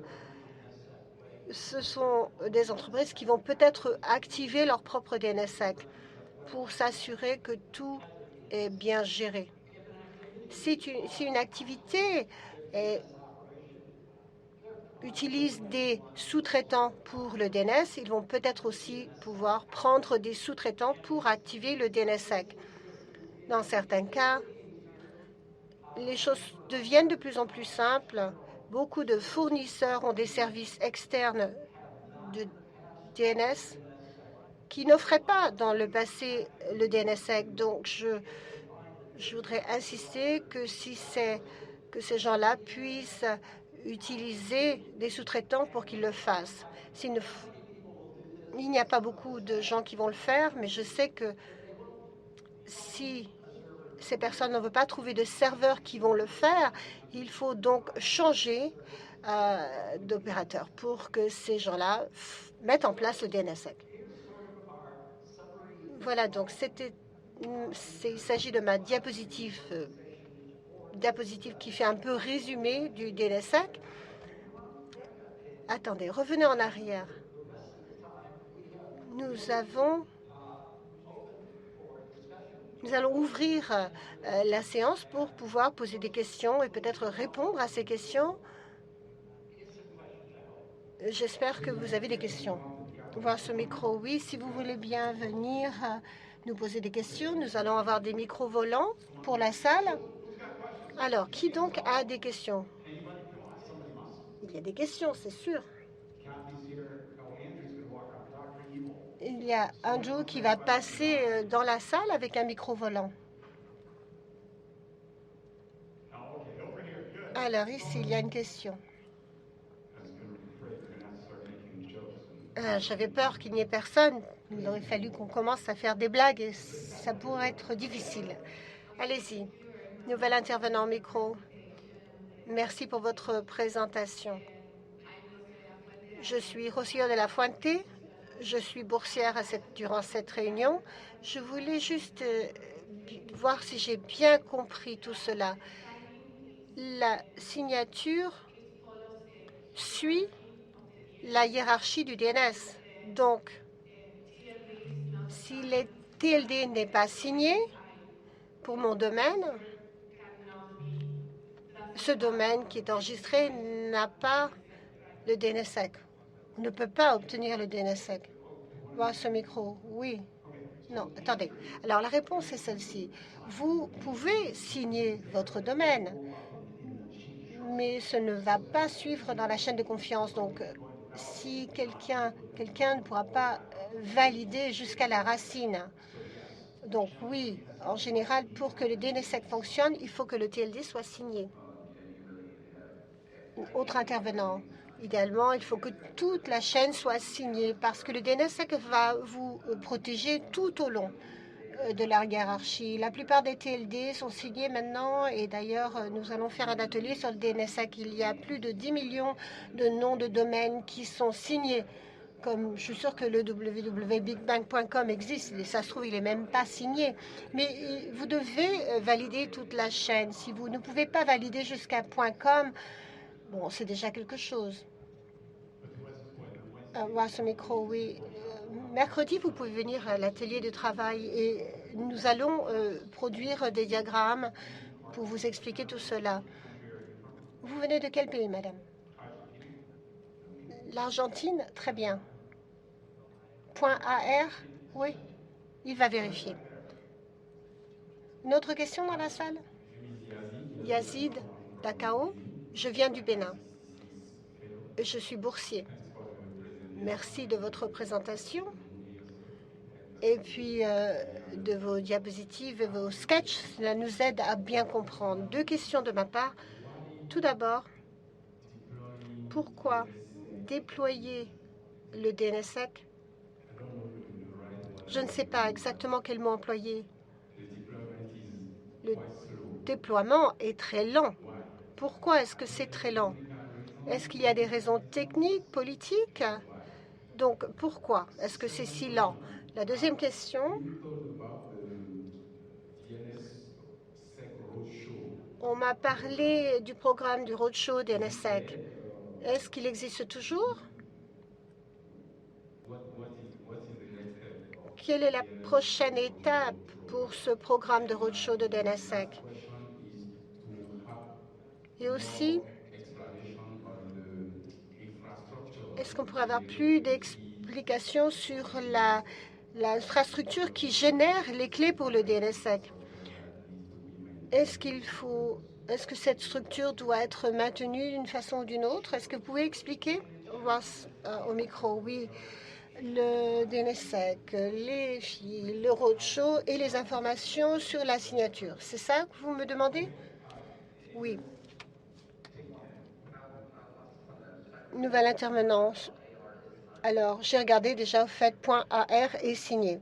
ce sont des entreprises qui vont peut-être activer leur propre DNSSEC pour s'assurer que tout est bien géré. Si une activité utilise des sous-traitants pour le DNS, ils vont peut-être aussi pouvoir prendre des sous-traitants pour activer le DNSSEC. Dans certains cas, les choses deviennent de plus en plus simples. Beaucoup de fournisseurs ont des services externes de DNS qui n'offraient pas dans le passé le DNSSEC. Donc, je voudrais insister que que ces gens-là puissent utiliser des sous-traitants pour qu'ils le fassent. Il n'y a pas beaucoup de gens qui vont le faire, mais je sais que si ces personnes ne veulent pas trouver de serveurs qui vont le faire, il faut donc changer d'opérateur pour que ces gens-là mettent en place le DNSSEC. Voilà, donc il s'agit de ma diapositive qui fait un peu résumé du DNSSEC. Attendez, revenez en arrière. Nous allons ouvrir la séance pour pouvoir poser des questions et peut-être répondre à ces questions. J'espère que vous avez des questions. Voir ce micro, oui, si vous voulez bien venir nous poser des questions, nous allons avoir des micros volants pour la salle. Alors, qui donc a des questions? Il y a des questions, c'est sûr. Il y a Andrew qui va passer dans la salle avec un micro volant. Alors, ici, il y a une question. J'avais peur qu'il n'y ait personne. Il aurait fallu qu'on commence à faire des blagues et ça pourrait être difficile. Allez-y. Nouvel intervenant micro. Merci pour votre présentation. Je suis Rocio de la Fuente. Je suis boursière durant cette réunion. Je voulais juste voir si j'ai bien compris tout cela. La signature suit la hiérarchie du DNS. Donc, si le TLD n'est pas signé pour mon domaine, ce domaine qui est enregistré n'a pas le DNSSEC. On ne peut pas obtenir le DNSSEC. Voir ce micro, oui. Non, attendez. Alors, la réponse est celle-ci. Vous pouvez signer votre domaine, mais ce ne va pas suivre dans la chaîne de confiance. Donc, si quelqu'un ne pourra pas valider jusqu'à la racine. Donc, oui, en général, pour que le DNSSEC fonctionne, il faut que le TLD soit signé. Autre intervenant. Idéalement, il faut que toute la chaîne soit signée parce que le DNSSEC va vous protéger tout au long de la hiérarchie. La plupart des TLD sont signés maintenant et d'ailleurs, nous allons faire un atelier sur le DNSSEC. Il y a plus de 10 millions de noms de domaines qui sont signés. Comme je suis sûre que le www.bigbang.com existe, et ça se trouve, il n'est même pas signé. Mais vous devez valider toute la chaîne. Si vous ne pouvez pas valider jusqu'à .com, bon, c'est déjà quelque chose. Voir ce micro, oui. Mercredi, vous pouvez venir à l'atelier de travail et nous allons produire des diagrammes pour vous expliquer tout cela. Vous venez de quel pays, madame? L'Argentine? Très bien. Point AR? Oui, il va vérifier. Une autre question dans la salle? Yazid Dakao, je viens du Bénin. Je suis boursier. Merci de votre présentation et puis de vos diapositives et vos sketchs. Cela nous aide à bien comprendre. Deux questions de ma part. Tout d'abord, pourquoi déployer le DNSSEC? Je ne sais pas exactement quel mot employer. Le déploiement est très lent. Pourquoi est-ce que c'est très lent? Est-ce qu'il y a des raisons techniques, politiques? Donc, pourquoi est-ce que c'est si lent? La deuxième question, on m'a parlé du programme du roadshow DNSSEC. Est-ce qu'il existe toujours? Quelle est la prochaine étape pour ce programme de roadshow de DNSSEC? Et aussi, est-ce qu'on pourrait avoir plus d'explications sur l'infrastructure qui génère les clés pour le DNSSEC? Est-ce que cette structure doit être maintenue d'une façon ou d'une autre? Est-ce que vous pouvez expliquer? Ross, au micro, oui. Le DNSSEC, les fils, le roadshow et les informations sur la signature. C'est ça que vous me demandez? Oui. Nouvelle intervenance. Alors, j'ai regardé déjà, au fait, .AR est signé.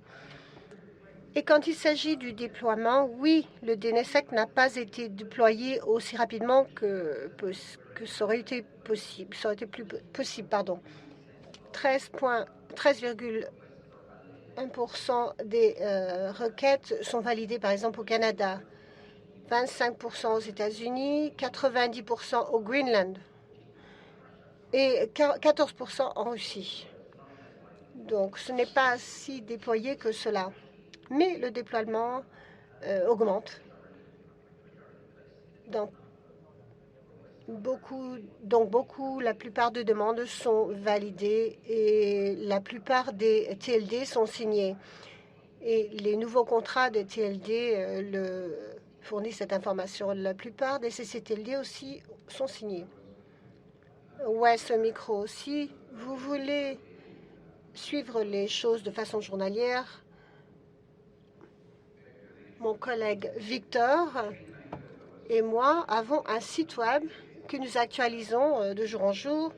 Et quand il s'agit du déploiement, oui, le DNSSEC n'a pas été déployé aussi rapidement que ça aurait été possible. Ça aurait été plus possible, pardon. 13,1% des requêtes sont validées, par exemple, au Canada, 25% aux États-Unis, 90% au Greenland et 14% en Russie. Donc, ce n'est pas si déployé que cela. Mais le déploiement augmente. La plupart des demandes sont validées et la plupart des TLD sont signés. Et les nouveaux contrats de TLD fournissent cette information. La plupart des CCTLD aussi sont signés. Ouais, ce micro. Si vous voulez suivre les choses de façon journalière, mon collègue Victor et moi avons un site web que nous actualisons de jour en jour.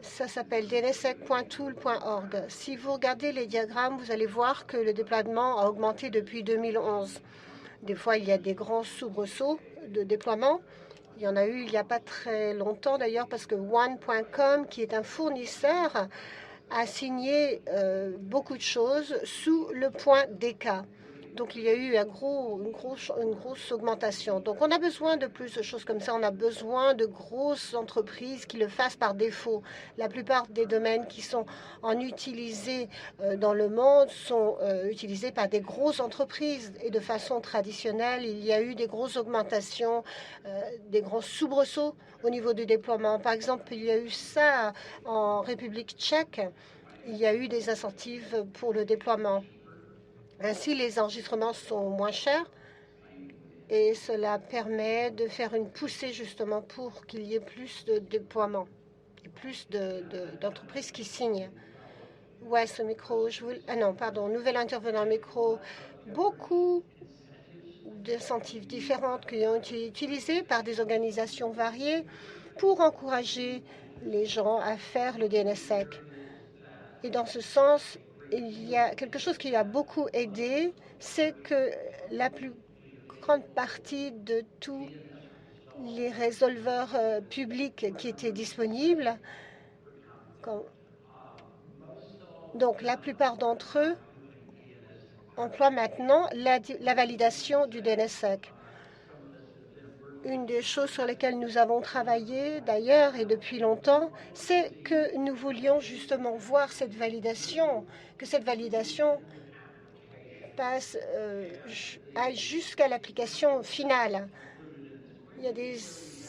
Ça s'appelle dnsec.tool.org. Si vous regardez les diagrammes, vous allez voir que le déploiement a augmenté depuis 2011. Des fois, il y a des grands soubresauts de déploiement. Il y en a eu il n'y a pas très longtemps d'ailleurs parce que One.com, qui est un fournisseur, a signé beaucoup de choses sous le point DK. Donc, il y a eu une grosse augmentation. Donc, on a besoin de plus de choses comme ça. On a besoin de grosses entreprises qui le fassent par défaut. La plupart des domaines qui sont utilisés dans le monde sont utilisés par des grosses entreprises. Et de façon traditionnelle, il y a eu des grosses augmentations, des grands soubresauts au niveau du déploiement. Par exemple, il y a eu ça en République tchèque. Il y a eu des incentives pour le déploiement. Ainsi, les enregistrements sont moins chers et cela permet de faire une poussée justement pour qu'il y ait plus de déploiement et plus d'entreprises qui signent. Ouais, ce micro, nouvel intervenant micro. Beaucoup d'incentives différentes qui ont été utilisées par des organisations variées pour encourager les gens à faire le DNSSEC. Et dans ce sens, il y a quelque chose qui a beaucoup aidé, c'est que la plus grande partie de tous les résolveurs publics qui étaient disponibles, donc la plupart d'entre eux emploient maintenant la validation du DNSSEC. Une des choses sur lesquelles nous avons travaillé d'ailleurs et depuis longtemps, c'est que nous voulions justement voir cette validation, que cette validation passe aille jusqu'à l'application finale. Il y a des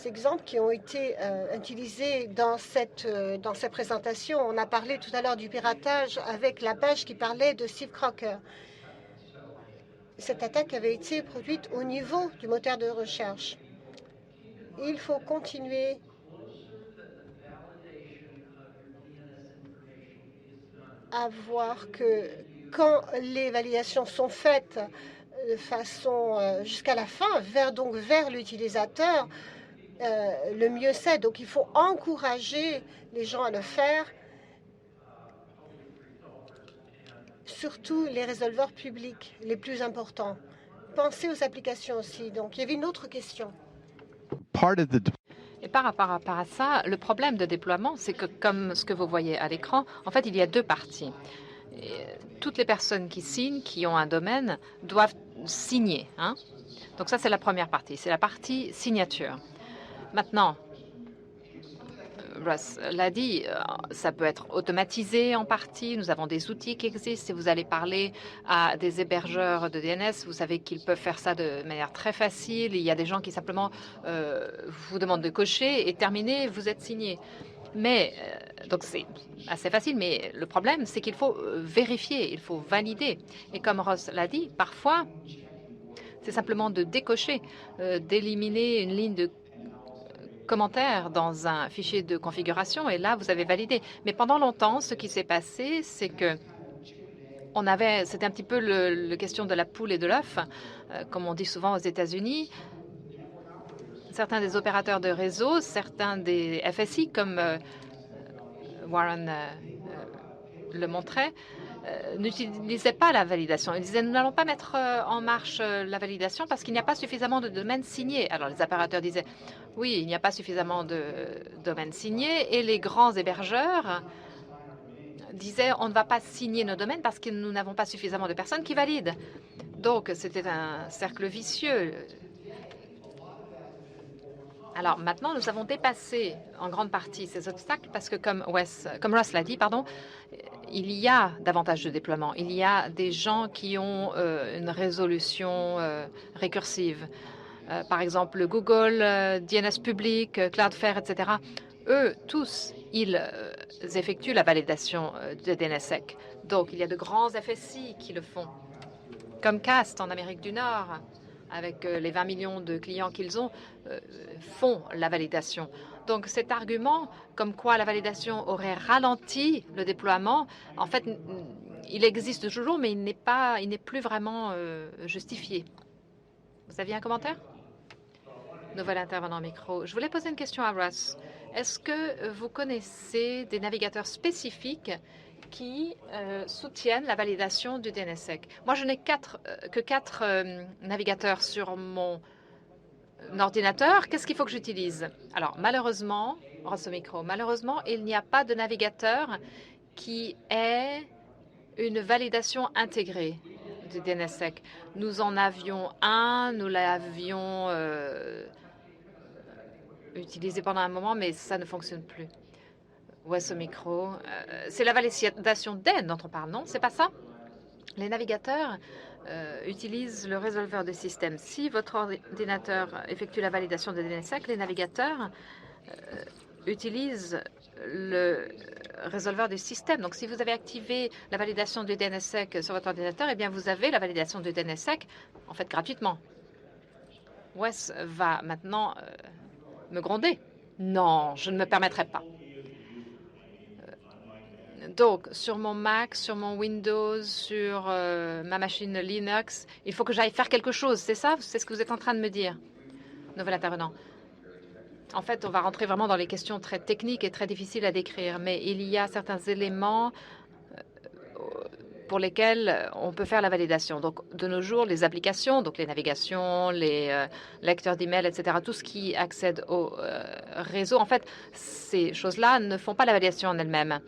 exemples qui ont été utilisés dans cette présentation. On a parlé tout à l'heure du piratage avec la page qui parlait de Steve Crocker. Cette attaque avait été produite au niveau du moteur de recherche. Il faut continuer à voir que quand les validations sont faites de façon jusqu'à la fin, vers l'utilisateur, le mieux c'est. Donc il faut encourager les gens à le faire, surtout les résolveurs publics les plus importants. Pensez aux applications aussi. Donc il y avait une autre question. Et par rapport à ça, le problème de déploiement, c'est que comme ce que vous voyez à l'écran, en fait, il y a deux parties. Et toutes les personnes qui signent, qui ont un domaine, doivent signer. Donc ça, c'est la première partie. C'est la partie signature. Maintenant, Russ l'a dit, ça peut être automatisé en partie. Nous avons des outils qui existent. Si vous allez parler à des hébergeurs de DNS, vous savez qu'ils peuvent faire ça de manière très facile. Il y a des gens qui simplement vous demandent de cocher et terminé, vous êtes signé. Mais, donc c'est assez facile, mais le problème, c'est qu'il faut vérifier, il faut valider. Et comme Ross l'a dit, parfois, c'est simplement de décocher, d'éliminer une ligne de commentaire dans un fichier de configuration et là, vous avez validé. Mais pendant longtemps, ce qui s'est passé, c'est que c'était un petit peu la question de la poule et de l'œuf, comme on dit souvent aux États-Unis. Certains des opérateurs de réseau, certains des FSI, comme Warren le montrait, n'utilisaient pas la validation. Ils disaient, nous n'allons pas mettre en marche la validation parce qu'il n'y a pas suffisamment de domaines signés. Alors les opérateurs disaient, oui, il n'y a pas suffisamment de domaines signés. Et les grands hébergeurs disaient, on ne va pas signer nos domaines parce que nous n'avons pas suffisamment de personnes qui valident. Donc c'était un cercle vicieux. Alors maintenant, nous avons dépassé en grande partie ces obstacles parce que, comme Ross l'a dit, il y a davantage de déploiements. Il y a des gens qui ont une résolution récursive. Par exemple, Google, DNS Public, Cloudflare, etc. Eux, tous, ils effectuent la validation de DNSSEC. Donc, il y a de grands FSI qui le font, comme Cast en Amérique du Nord, avec les 20 millions de clients qu'ils ont, font la validation. Donc cet argument, comme quoi la validation aurait ralenti le déploiement, en fait, il existe toujours, mais il n'est plus vraiment justifié. Vous aviez un commentaire? Nouvel intervenant micro. Je voulais poser une question à Russ. Est-ce que vous connaissez des navigateurs spécifiques qui soutiennent la validation du DNSSEC? Moi, je n'ai que quatre navigateurs sur mon ordinateur. Qu'est-ce qu'il faut que j'utilise? Alors, malheureusement, Ross au micro, malheureusement, il n'y a pas de navigateur qui ait une validation intégrée du DNSSEC. Nous en avions un, nous l'avions utilisé pendant un moment, mais ça ne fonctionne plus. Wes au micro. C'est la validation DEN dont on parle, non? C'est pas ça? Les navigateurs utilisent le résolveur de système. Si votre ordinateur effectue la validation de DNSSEC, les navigateurs utilisent le résolveur du système. Donc, si vous avez activé la validation du DNSSEC sur votre ordinateur, eh bien, vous avez la validation du DNSSEC, en fait, gratuitement. Wes va maintenant me gronder. Non, je ne me permettrai pas. Donc, sur mon Mac, sur mon Windows, sur ma machine Linux, il faut que j'aille faire quelque chose, c'est ça? C'est ce que vous êtes en train de me dire? Nouvel intervenant. En fait, on va rentrer vraiment dans les questions très techniques et très difficiles à décrire, mais il y a certains éléments pour lesquels on peut faire la validation. Donc, de nos jours, les applications, donc les navigations, les lecteurs d'email, etc., tout ce qui accède au réseau, en fait, ces choses-là ne font pas la validation en elles-mêmes.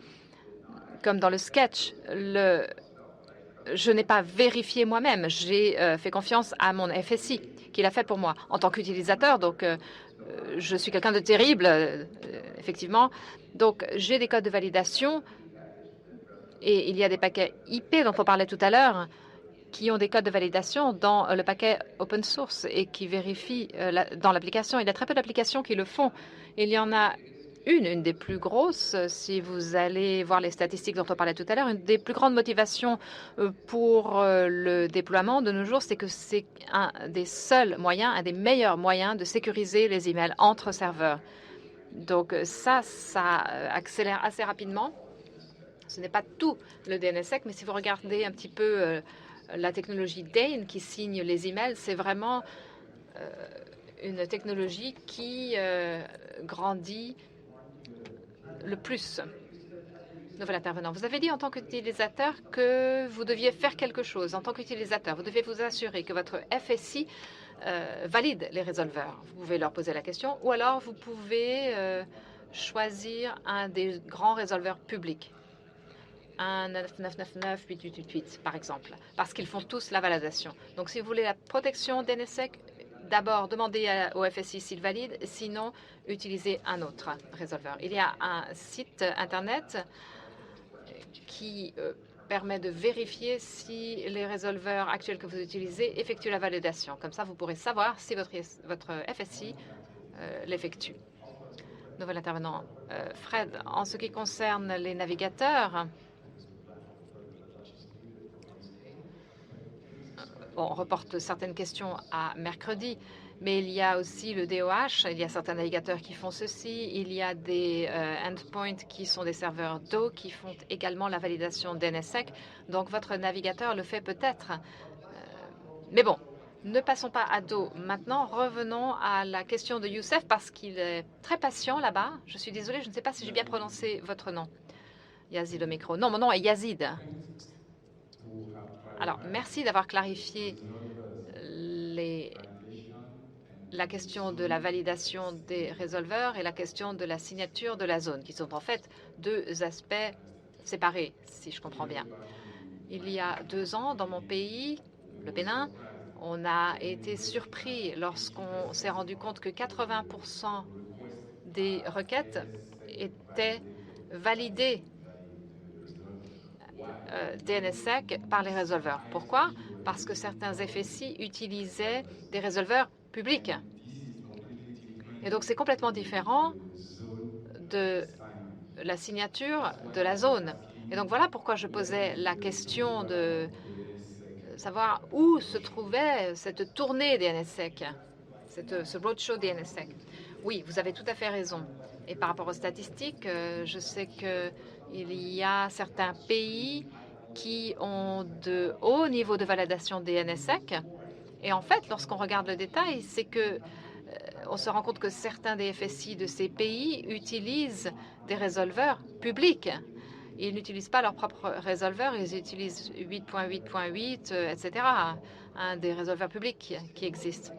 Comme dans le sketch, je n'ai pas vérifié moi-même. J'ai fait confiance à mon FSI qu'il a fait pour moi en tant qu'utilisateur. Donc, je suis quelqu'un de terrible, effectivement. Donc, j'ai des codes de validation et il y a des paquets IP dont on parlait tout à l'heure qui ont des codes de validation dans le paquet open source et qui vérifient dans l'application. Il y a très peu d'applications qui le font. Il y en a une des plus grosses, si vous allez voir les statistiques dont on parlait tout à l'heure, une des plus grandes motivations pour le déploiement de nos jours, c'est que c'est un des seuls moyens, un des meilleurs moyens de sécuriser les emails entre serveurs. Donc ça accélère assez rapidement. Ce n'est pas tout le DNSSEC, mais si vous regardez un petit peu la technologie Dane qui signe les emails, c'est vraiment une technologie qui grandit le plus. Nouvel intervenant. Vous avez dit en tant qu'utilisateur que vous deviez faire quelque chose. En tant qu'utilisateur, vous devez vous assurer que votre FSI valide les résolveurs. Vous pouvez leur poser la question ou alors vous pouvez choisir un des grands résolveurs publics. Un 9999, 8888, par exemple, parce qu'ils font tous la validation. Donc, si vous voulez la protection DNSSEC, d'abord, demandez au FSI s'il valide, sinon, utilisez un autre résolveur. Il y a un site Internet qui permet de vérifier si les résolveurs actuels que vous utilisez effectuent la validation. Comme ça, vous pourrez savoir si votre FSI l'effectue. Nouvel intervenant. Fred, en ce qui concerne les navigateurs, on reporte certaines questions à mercredi, mais il y a aussi le DOH. Il y a certains navigateurs qui font ceci. Il y a des endpoints qui sont des serveurs d'eau qui font également la validation DNSSEC. Donc, votre navigateur le fait peut-être. Mais bon, ne passons pas à dos. Maintenant, revenons à la question de Youssef parce qu'il est très patient là-bas. Je suis désolée, je ne sais pas si j'ai bien prononcé votre nom. Yazid au micro. Non, mon nom est Yazid. Alors, merci d'avoir clarifié la question de la validation des résolveurs et la question de la signature de la zone, qui sont en fait deux aspects séparés, si je comprends bien. Il y a 2 ans, dans mon pays, le Bénin, on a été surpris lorsqu'on s'est rendu compte que 80% des requêtes étaient validées DNSSEC par les résolveurs. Pourquoi? Parce que certains FSI utilisaient des résolveurs publics. Et donc, c'est complètement différent de la signature de la zone. Et donc, voilà pourquoi je posais la question de savoir où se trouvait cette tournée DNSSEC, ce roadshow DNSSEC. Oui, vous avez tout à fait raison. Et par rapport aux statistiques, je sais qu'il y a certains pays qui ont de hauts niveaux de validation DNSSEC. Et en fait, lorsqu'on regarde le détail, c'est que on se rend compte que certains des FSI de ces pays utilisent des résolveurs publics. Ils n'utilisent pas leur propre résolveur, ils utilisent 8.8.8, etc., un des résolveurs publics qui existent.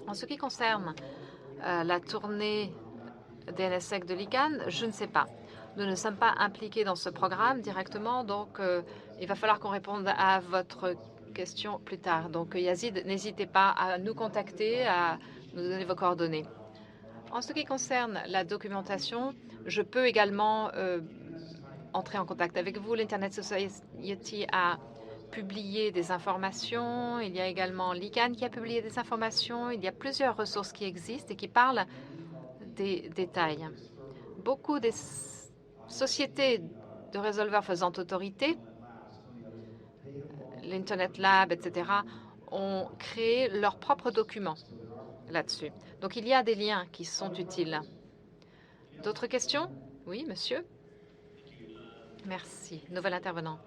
En ce qui concerne la tournée DNSSEC de l'ICANN, je ne sais pas. Nous ne sommes pas impliqués dans ce programme directement, donc il va falloir qu'on réponde à votre question plus tard. Donc, Yazid, n'hésitez pas à nous contacter, à nous donner vos coordonnées. En ce qui concerne la documentation, je peux également entrer en contact avec vous. L'Internet Society a publié des informations. Il y a également l'ICANN qui a publié des informations. Il y a plusieurs ressources qui existent et qui parlent des détails. Beaucoup des sociétés de résolveurs faisant autorité, l'Internet Lab, etc., ont créé leurs propres documents là-dessus. Donc, il y a des liens qui sont utiles. D'autres questions? Oui, monsieur? Merci. Nouvel intervenant.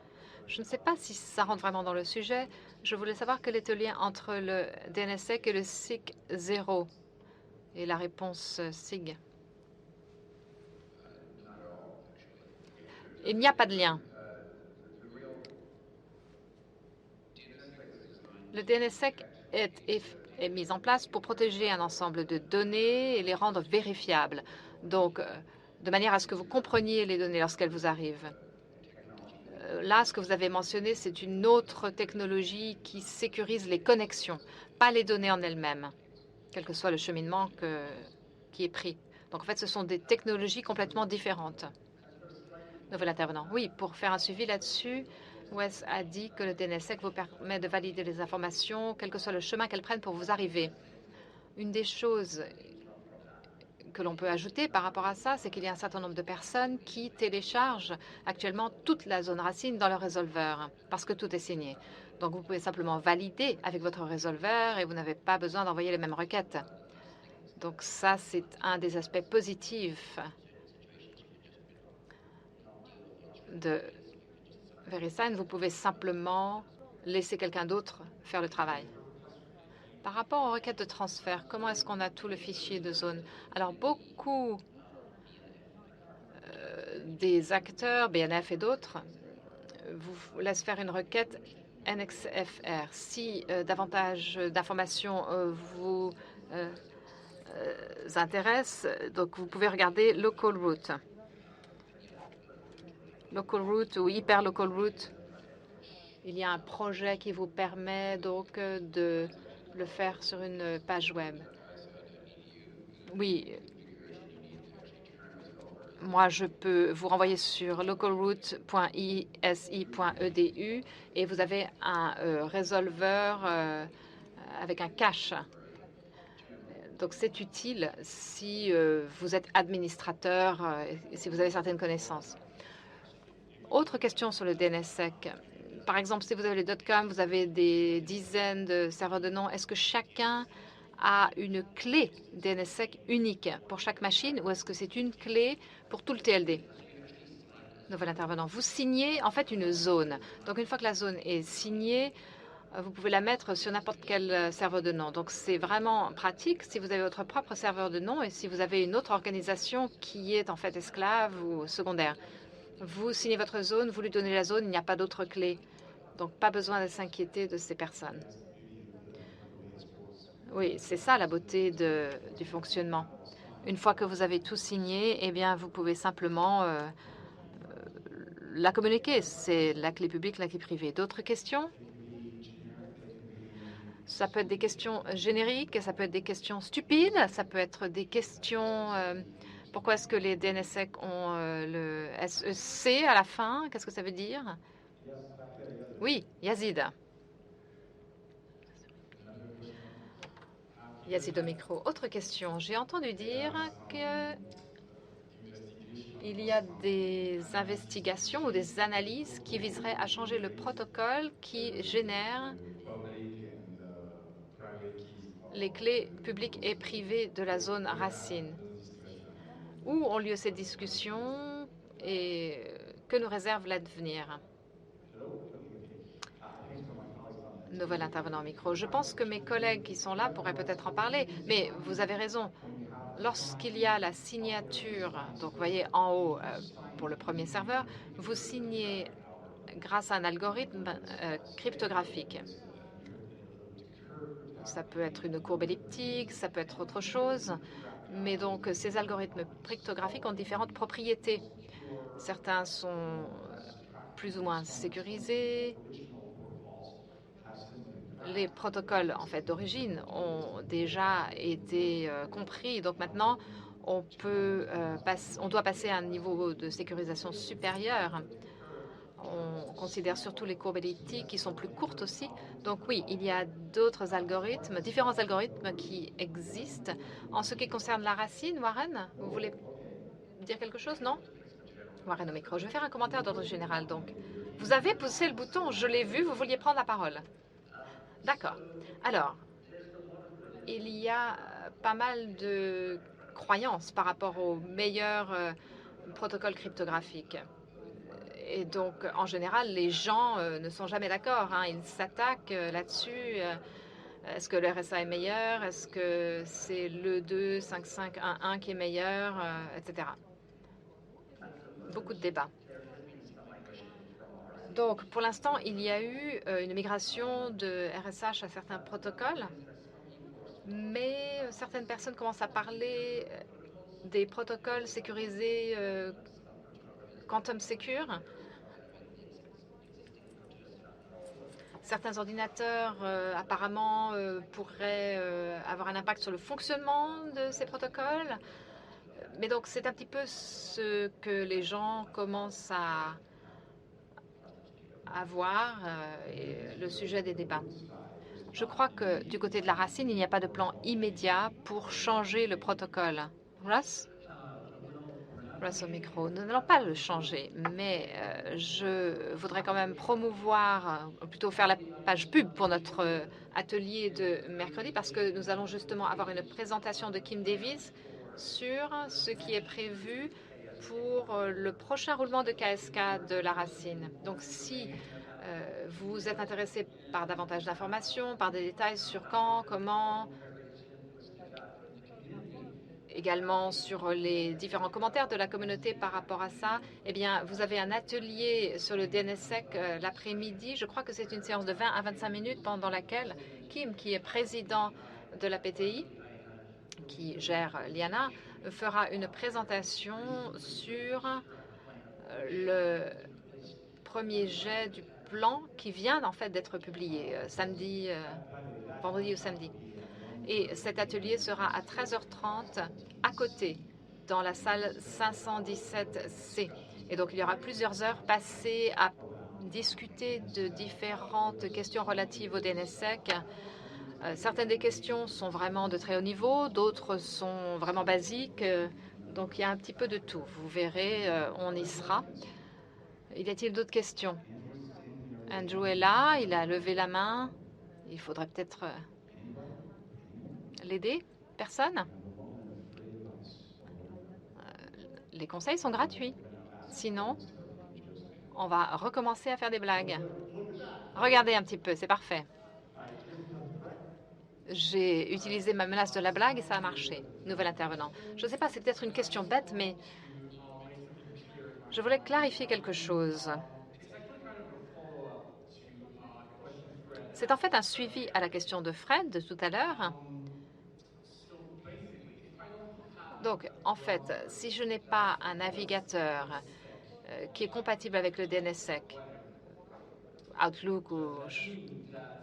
Je ne sais pas si ça rentre vraiment dans le sujet. Je voulais savoir quel est le lien entre le DNSSEC et le SIG 0 et la réponse SIG. Il n'y a pas de lien. Le DNSSEC est mis en place pour protéger un ensemble de données et les rendre vérifiables. Donc, de manière à ce que vous compreniez les données lorsqu'elles vous arrivent. Là, ce que vous avez mentionné, c'est une autre technologie qui sécurise les connexions, pas les données en elles-mêmes, quel que soit le cheminement qui est pris. Donc, en fait, ce sont des technologies complètement différentes. Nouvel intervenant. Oui, pour faire un suivi là-dessus, Wes a dit que le DNSSEC vous permet de valider les informations, quel que soit le chemin qu'elles prennent pour vous arriver. Une des choses que l'on peut ajouter par rapport à ça, c'est qu'il y a un certain nombre de personnes qui téléchargent actuellement toute la zone racine dans leur résolveur parce que tout est signé. Donc, vous pouvez simplement valider avec votre résolveur et vous n'avez pas besoin d'envoyer les mêmes requêtes. Donc, ça, c'est un des aspects positifs de VeriSign. Vous pouvez simplement laisser quelqu'un d'autre faire le travail. Par rapport aux requêtes de transfert, comment est-ce qu'on a tout le fichier de zone? Alors, beaucoup des acteurs, BNF et d'autres, vous laissent faire une requête NXFR. Si davantage d'informations vous intéressent, donc vous pouvez regarder Local Route. Local Route ou Hyper Local Route. Il y a un projet qui vous permet donc de le faire sur une page web. Oui, moi, je peux vous renvoyer sur localroute.isi.edu et vous avez un résolveur avec un cache. Donc, c'est utile si vous êtes administrateur et si vous avez certaines connaissances. Autre question sur le DNSSEC. Par exemple, si vous avez les .com, vous avez des dizaines de serveurs de nom. Est-ce que chacun a une clé DNSSEC unique pour chaque machine ou est-ce que c'est une clé pour tout le TLD? Nouvel intervenant. Vous signez en fait une zone. Donc, une fois que la zone est signée, vous pouvez la mettre sur n'importe quel serveur de nom. Donc, c'est vraiment pratique si vous avez votre propre serveur de nom et si vous avez une autre organisation qui est en fait esclave ou secondaire. Vous signez votre zone, vous lui donnez la zone, il n'y a pas d'autre clé. Donc, pas besoin de s'inquiéter de ces personnes. Oui, c'est ça la beauté du fonctionnement. Une fois que vous avez tout signé, eh bien, vous pouvez simplement la communiquer. C'est la clé publique, la clé privée. D'autres questions? Ça peut être des questions génériques, ça peut être des questions stupides, ça peut être des questions... pourquoi est-ce que les DNSSEC ont le SEC à la fin? Qu'est-ce que ça veut dire? Oui, Yazid. Yazid au micro. Autre question. J'ai entendu dire que il y a des investigations ou des analyses qui viseraient à changer le protocole qui génère les clés publiques et privées de la zone racine. Où ont lieu ces discussions et que nous réserve l'avenir? Nouvel intervenant au micro. Je pense que mes collègues qui sont là pourraient peut-être en parler, mais vous avez raison. Lorsqu'il y a la signature, donc vous voyez en haut pour le premier serveur, vous signez grâce à un algorithme cryptographique. Ça peut être une courbe elliptique, ça peut être autre chose, mais donc ces algorithmes cryptographiques ont différentes propriétés. Certains sont plus ou moins sécurisés. Les protocoles en fait d'origine ont déjà été compris, donc maintenant on doit passer à un niveau de sécurisation supérieur. On considère surtout les courbes elliptiques qui sont plus courtes aussi. Donc oui, il y a d'autres algorithmes, différents algorithmes qui existent. En ce qui concerne la racine, Warren, vous voulez dire quelque chose, non? Warren au micro. Je vais faire un commentaire d'ordre général, donc. Vous avez poussé le bouton, je l'ai vu, vous vouliez prendre la parole. D'accord. Alors, il y a pas mal de croyances par rapport aux meilleurs protocoles cryptographiques. Et donc, en général, les gens ne sont jamais d'accord. Ils s'attaquent là-dessus. Est-ce que le RSA est meilleur? Est-ce que c'est le 25511 qui est meilleur? Etc. Beaucoup de débats. Donc, pour l'instant, il y a eu une migration de RSH à certains protocoles, mais certaines personnes commencent à parler des protocoles sécurisés Quantum Secure. Certains ordinateurs, apparemment, pourraient avoir un impact sur le fonctionnement de ces protocoles. Mais donc, c'est un petit peu ce que les gens commencent à voir, et le sujet des débats. Je crois que du côté de la racine, il n'y a pas de plan immédiat pour changer le protocole. Russ? Russ au micro. Nous n'allons pas le changer, mais je voudrais quand même promouvoir, ou plutôt faire la page pub pour notre atelier de mercredi, parce que nous allons justement avoir une présentation de Kim Davis sur ce qui est prévu pour le prochain roulement de KSK de la racine. Donc, si vous êtes intéressé par davantage d'informations, par des détails sur quand, comment, également sur les différents commentaires de la communauté par rapport à ça, eh bien, vous avez un atelier sur le DNSSEC l'après-midi. Je crois que c'est une séance de 20 à 25 minutes pendant laquelle Kim, qui est président de la PTI, qui gère Liana, fera une présentation sur le premier jet du plan qui vient en fait d'être publié vendredi ou samedi. Et cet atelier sera à 13h30 à côté, dans la salle 517C. Et donc, il y aura plusieurs heures passées à discuter de différentes questions relatives au DNSSEC. Certaines des questions sont vraiment de très haut niveau, d'autres sont vraiment basiques. Donc, il y a un petit peu de tout. Vous verrez, on y sera. Y a-t-il d'autres questions? Andrew est là, il a levé la main. Il faudrait peut-être l'aider. Personne? Les conseils sont gratuits. Sinon, on va recommencer à faire des blagues. Regardez un petit peu, c'est parfait. J'ai utilisé ma menace de la blague et ça a marché. Nouvel intervenant. Je ne sais pas, c'est peut-être une question bête, mais je voulais clarifier quelque chose. C'est en fait un suivi à la question de Fred de tout à l'heure. Donc, en fait, si je n'ai pas un navigateur qui est compatible avec le DNSSEC, Outlook ou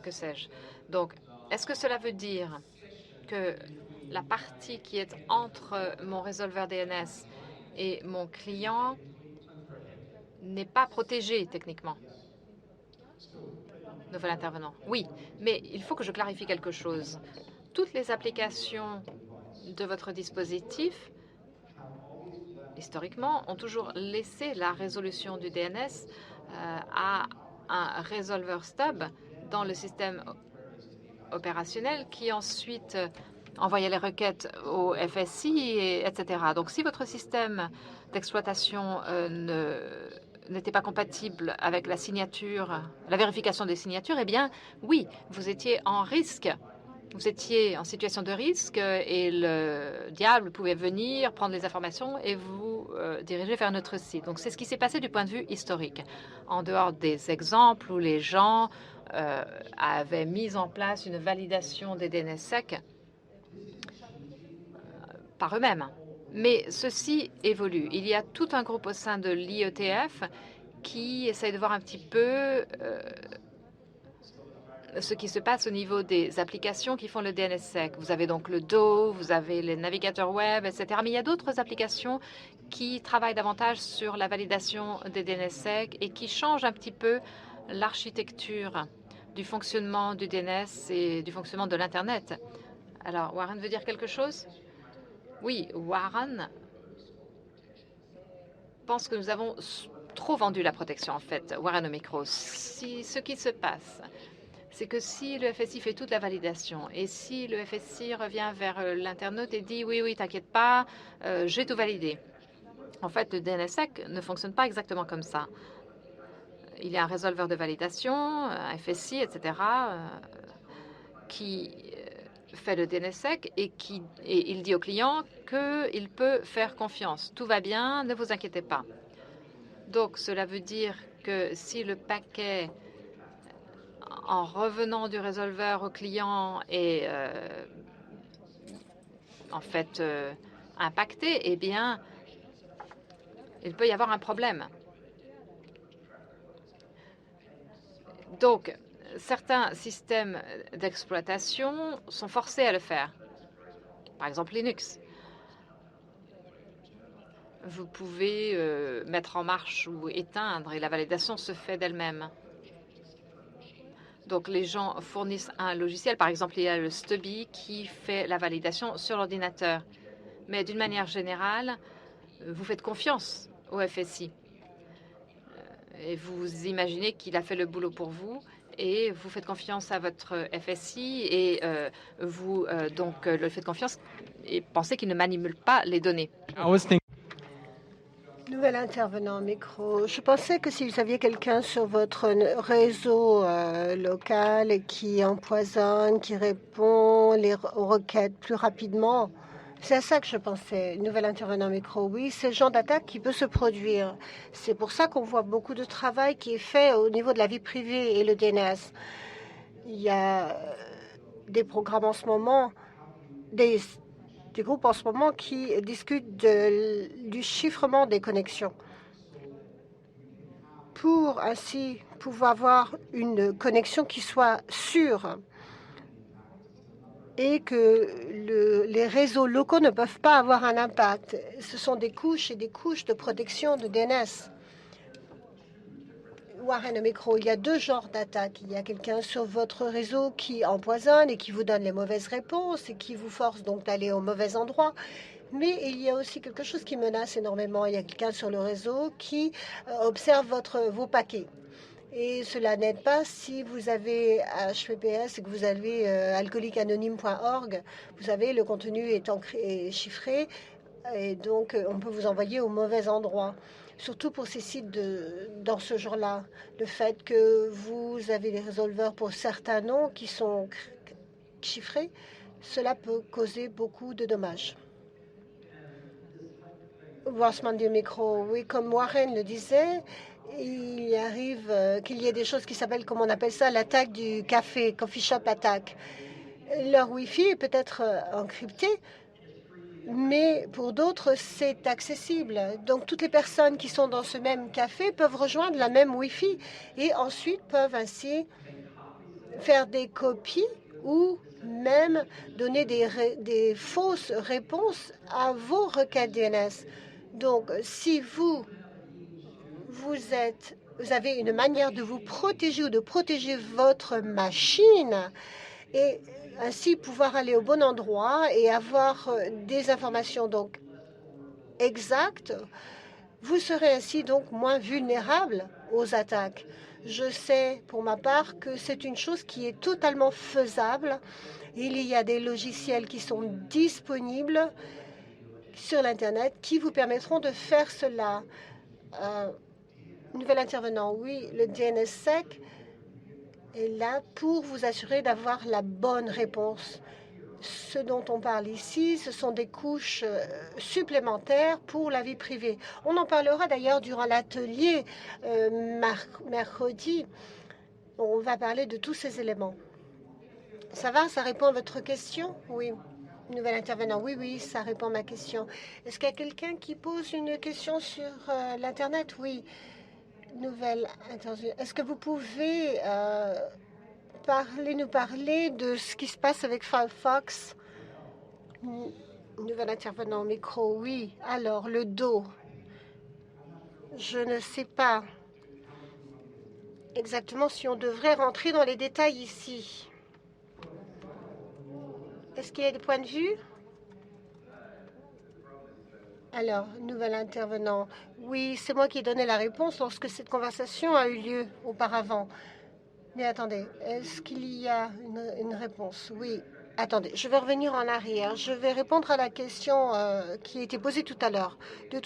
que sais-je, donc, est-ce que cela veut dire que la partie qui est entre mon résolveur DNS et mon client n'est pas protégée techniquement? Nouvel intervenant. Oui, mais il faut que je clarifie quelque chose. Toutes les applications de votre dispositif, historiquement, ont toujours laissé la résolution du DNS à un résolveur stub dans le système opérationnel qui ensuite envoyait les requêtes au FSI, etc. Donc, si votre système d'exploitation n'était pas compatible avec la signature, la vérification des signatures, eh bien, oui, vous étiez en risque. Vous étiez en situation de risque et le diable pouvait venir prendre les informations et vous diriger vers notre site. Donc, c'est ce qui s'est passé du point de vue historique. En dehors des exemples où les gens avaient mis en place une validation des DNSSEC par eux-mêmes. Mais ceci évolue. Il y a tout un groupe au sein de l'IETF qui essaye de voir un petit peu ce qui se passe au niveau des applications qui font le DNSSEC. Vous avez donc le DO, vous avez les navigateurs web, etc. Mais il y a d'autres applications qui travaillent davantage sur la validation des DNSSEC et qui changent un petit peu l'architecture du fonctionnement du DNS et du fonctionnement de l'Internet. Alors, Warren veut dire quelque chose? Oui, Warren pense que nous avons trop vendu la protection, en fait. Warren au micro. Ce qui se passe, c'est que si le FSI fait toute la validation et si le FSI revient vers l'internaute et dit « Oui, oui, t'inquiète pas, j'ai tout validé », en fait, le DNSSEC ne fonctionne pas exactement comme ça. Il y a un résolveur de validation, un FSI, etc., qui fait le DNSSEC et il dit au client qu'il peut faire confiance. Tout va bien, ne vous inquiétez pas. Donc, cela veut dire que si le paquet, en revenant du résolveur au client, est en fait impacté, eh bien, il peut y avoir un problème. Donc, certains systèmes d'exploitation sont forcés à le faire. Par exemple, Linux. Vous pouvez mettre en marche ou éteindre et la validation se fait d'elle-même. Donc, les gens fournissent un logiciel. Par exemple, il y a le Stubby qui fait la validation sur l'ordinateur. Mais d'une manière générale, vous faites confiance au FSI. Et vous imaginez qu'il a fait le boulot pour vous et vous faites confiance à votre FSI et vous le faites confiance et pensez qu'il ne manipule pas les données. Nouvel intervenant micro. Je pensais que si vous aviez quelqu'un sur votre réseau local qui empoisonne, qui répond aux requêtes plus rapidement, c'est à ça que je pensais. Nouvel intervenant micro. Oui, c'est le genre d'attaque qui peut se produire. C'est pour ça qu'on voit beaucoup de travail qui est fait au niveau de la vie privée et le DNS. Il y a des programmes en ce moment, des groupes en ce moment qui discutent du chiffrement des connexions pour ainsi pouvoir avoir une connexion qui soit sûre et que les réseaux locaux ne peuvent pas avoir un impact. Ce sont des couches et des couches de protection de DNS. Warren au micro, il y a deux genres d'attaques. Il y a quelqu'un sur votre réseau qui empoisonne et qui vous donne les mauvaises réponses et qui vous force donc d'aller au mauvais endroit. Mais il y a aussi quelque chose qui menace énormément. Il y a quelqu'un sur le réseau qui observe vos paquets. Et cela n'aide pas si vous avez HTTPS et que vous avez alcooliqueanonyme.org. Vous savez, le contenu est chiffré et donc on peut vous envoyer au mauvais endroit. Surtout pour ces sites dans ce genre-là. Le fait que vous avez des résolveurs pour certains noms qui sont chiffrés, cela peut causer beaucoup de dommages. Rossman du micro, oui, comme Warren le disait, il arrive qu'il y ait des choses qui s'appellent, comme on appelle ça, l'attaque du café, coffee shop attack. Leur Wi-Fi est peut-être encrypté, mais pour d'autres, c'est accessible. Donc, toutes les personnes qui sont dans ce même café peuvent rejoindre la même Wi-Fi et ensuite peuvent ainsi faire des copies ou même donner des fausses réponses à vos requêtes DNS. Donc, si vous avez une manière de vous protéger ou de protéger votre machine et ainsi pouvoir aller au bon endroit et avoir des informations donc exactes, vous serez ainsi donc moins vulnérable aux attaques. Je sais pour ma part que c'est une chose qui est totalement faisable. Il y a des logiciels qui sont disponibles sur l'Internet qui vous permettront de faire cela. Nouvel intervenant, oui, le DNSSEC est là pour vous assurer d'avoir la bonne réponse. Ce dont on parle ici, ce sont des couches supplémentaires pour la vie privée. On en parlera d'ailleurs durant l'atelier mercredi. On va parler de tous ces éléments. Ça va? Ça répond à votre question? Oui. Nouvel intervenant, oui, oui, ça répond à ma question. Est-ce qu'il y a quelqu'un qui pose une question sur l'Internet? Oui. Nouvelle intervention. Est-ce que vous pouvez nous parler de ce qui se passe avec Firefox? Nouvel intervenant au micro, oui. Alors, le dos. Je ne sais pas exactement si on devrait rentrer dans les détails ici. Est-ce qu'il y a des points de vue? Alors, nouvel intervenant. Oui, c'est moi qui ai donné la réponse lorsque cette conversation a eu lieu auparavant. Mais attendez, est-ce qu'il y a une réponse? Oui. Attendez, je vais revenir en arrière. Je vais répondre à la question qui a été posée tout à l'heure.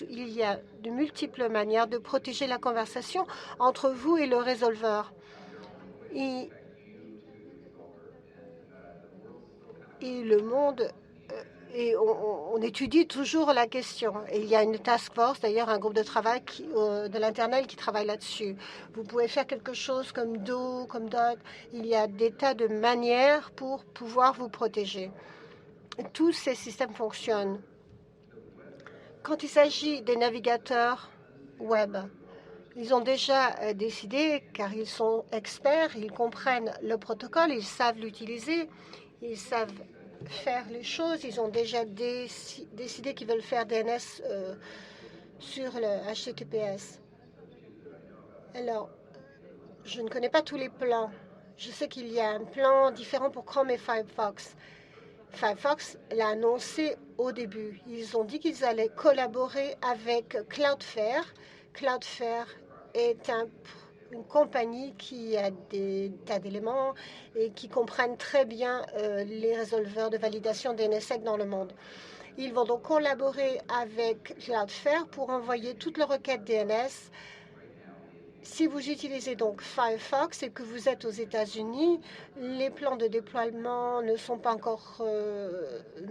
Il y a de multiples manières de protéger la conversation entre vous et le résolveur. Et le monde... Et on étudie toujours la question. Et il y a une task force, d'ailleurs un groupe de travail de l'Internet qui travaille là-dessus. Vous pouvez faire quelque chose comme Do, comme Dot. Il y a des tas de manières pour pouvoir vous protéger. Tous ces systèmes fonctionnent. Quand il s'agit des navigateurs web, Ils ont déjà décidé, car ils sont experts, ils comprennent le protocole, ils savent l'utiliser, ils savent faire les choses. Ils ont déjà décidé qu'ils veulent faire DNS sur le HTTPS. Alors, je ne connais pas tous les plans. Je sais qu'il y a un plan différent pour Chrome et Firefox. Firefox l'a annoncé au début. Ils ont dit qu'ils allaient collaborer avec Cloudflare. Cloudflare est une compagnie qui a des tas d'éléments et qui comprennent très bien les résolveurs de validation DNSSEC dans le monde. Ils vont donc collaborer avec Cloudflare pour envoyer toutes leurs requêtes DNS. Si vous utilisez donc Firefox et que vous êtes aux États-Unis, les plans de déploiement ne sont pas encore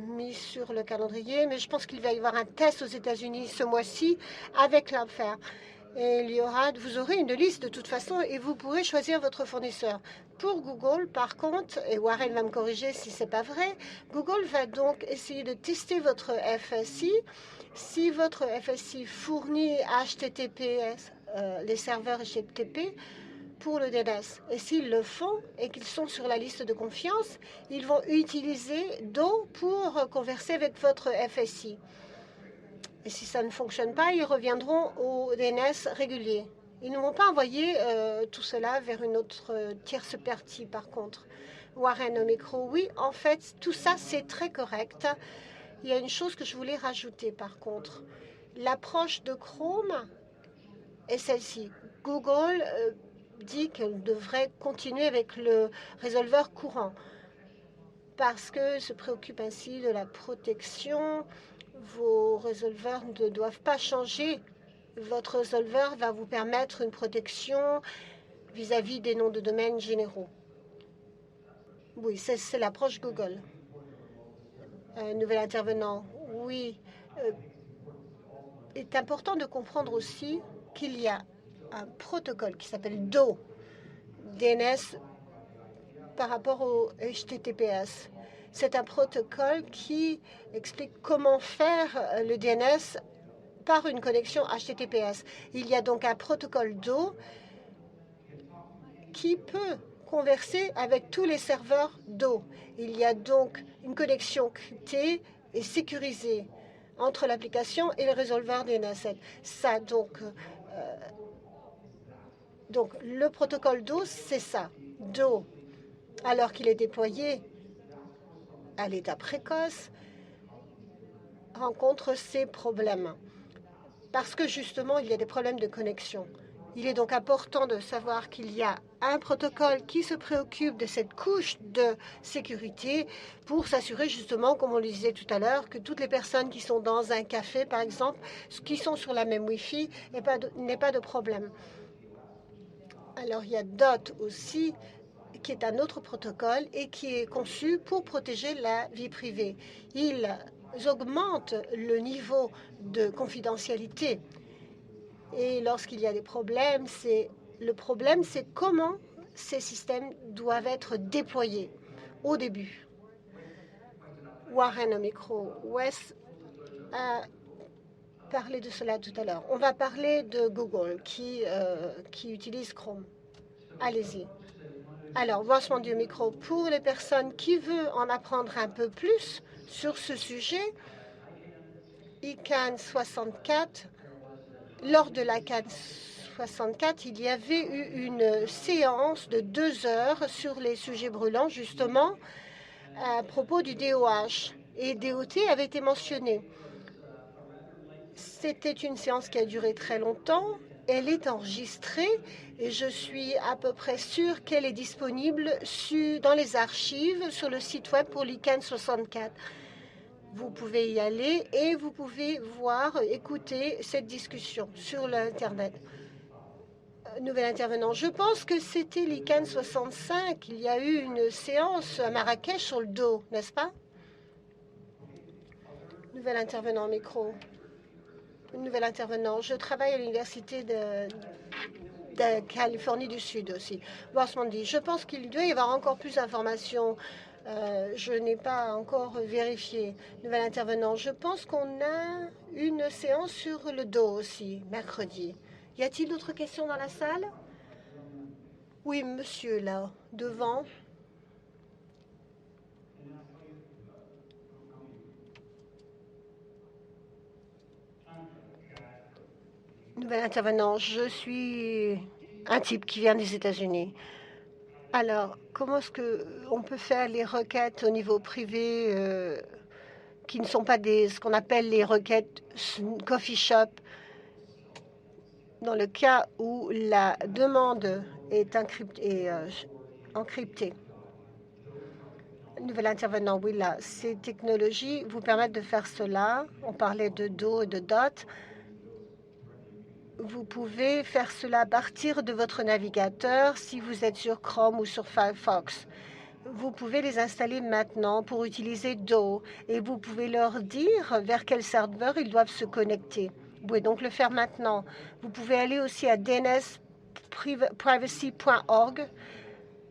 mis sur le calendrier, mais je pense qu'il va y avoir un test aux États-Unis ce mois-ci avec Cloudflare. Et vous aurez une liste de toute façon et vous pourrez choisir votre fournisseur. Pour Google, par contre, et Warren va me corriger si ce n'est pas vrai, Google va donc essayer de tester votre FSI. Si votre FSI fournit HTTPS, les serveurs HTTP pour le DNS. Et s'ils le font et qu'ils sont sur la liste de confiance, ils vont utiliser Do pour converser avec votre FSI. Et si ça ne fonctionne pas, ils reviendront au DNS régulier. Ils ne vont pas envoyer tout cela vers une autre tierce partie, par contre. Warren au micro, oui, en fait, tout ça, c'est très correct. Il y a une chose que je voulais rajouter, par contre. L'approche de Chrome est celle-ci. Google dit qu'elle devrait continuer avec le résolveur courant parce que se préoccupe ainsi de la protection. Vos résolveurs ne doivent pas changer. Votre résolveur va vous permettre une protection vis-à-vis des noms de domaine généraux. Oui, c'est l'approche Google. Nouvel intervenant. Oui. Il est important de comprendre aussi qu'il y a un protocole qui s'appelle DO, DNS par rapport au HTTPS. C'est un protocole qui explique comment faire le DNS par une connexion HTTPS. Il y a donc un protocole DO qui peut converser avec tous les serveurs DO. Il y a donc une connexion cryptée et sécurisée entre l'application et le résolveur DNS. Ça, donc le protocole DO, c'est ça. DO, alors qu'il est déployé à l'état précoce, rencontre ces problèmes. Parce que justement, il y a des problèmes de connexion. Il est donc important de savoir qu'il y a un protocole qui se préoccupe de cette couche de sécurité pour s'assurer justement, comme on le disait tout à l'heure, que toutes les personnes qui sont dans un café, par exemple, qui sont sur la même Wi-Fi, n'aient pas de problème. Alors, il y a DOT aussi, qui est un autre protocole et qui est conçu pour protéger la vie privée. Ils augmentent le niveau de confidentialité. Et lorsqu'il y a des problèmes, le problème, c'est comment ces systèmes doivent être déployés au début. Warren au micro. Wes a parlé de cela tout à l'heure. On va parler de Google qui utilise Chrome. Allez-y. Alors, Wes du micro. Pour les personnes qui veulent en apprendre un peu plus sur ce sujet, ICANN 64, lors de la CAN 64, il y avait eu une séance de 2 heures sur les sujets brûlants, justement, à propos du DOH. Et DOT avait été mentionné. C'était une séance qui a duré très longtemps. Elle est enregistrée et je suis à peu près sûre qu'elle est disponible dans les archives sur le site web pour l'ICANN 64. Vous pouvez y aller et vous pouvez écouter cette discussion sur l'Internet. Nouvel intervenant. Je pense que c'était l'ICANN 65. Il y a eu une séance à Marrakech sur le dos, n'est-ce pas? Nouvel intervenant, micro. Nouvel intervenant. Je travaille à l'université de Californie du Sud aussi. Borsman dit, je pense qu'il doit y avoir encore plus d'informations. Je n'ai pas encore vérifié. Nouvel intervenant. Je pense qu'on a une séance sur le dos aussi, mercredi. Y a-t-il d'autres questions dans la salle? Oui, monsieur, là, devant. Nouvel intervenant, je suis un type qui vient des États-Unis. Alors, comment est-ce qu'on peut faire les requêtes au niveau privé qui ne sont pas ce qu'on appelle les requêtes coffee shop, dans le cas où la demande est encryptée? Nouvel intervenant, oui, là, ces technologies vous permettent de faire cela. On parlait de Do et de Dot. Vous pouvez faire cela à partir de votre navigateur si vous êtes sur Chrome ou sur Firefox. Vous pouvez les installer maintenant pour utiliser Do et vous pouvez leur dire vers quel serveur ils doivent se connecter. Vous pouvez donc le faire maintenant. Vous pouvez aller aussi à dnsprivacy.org.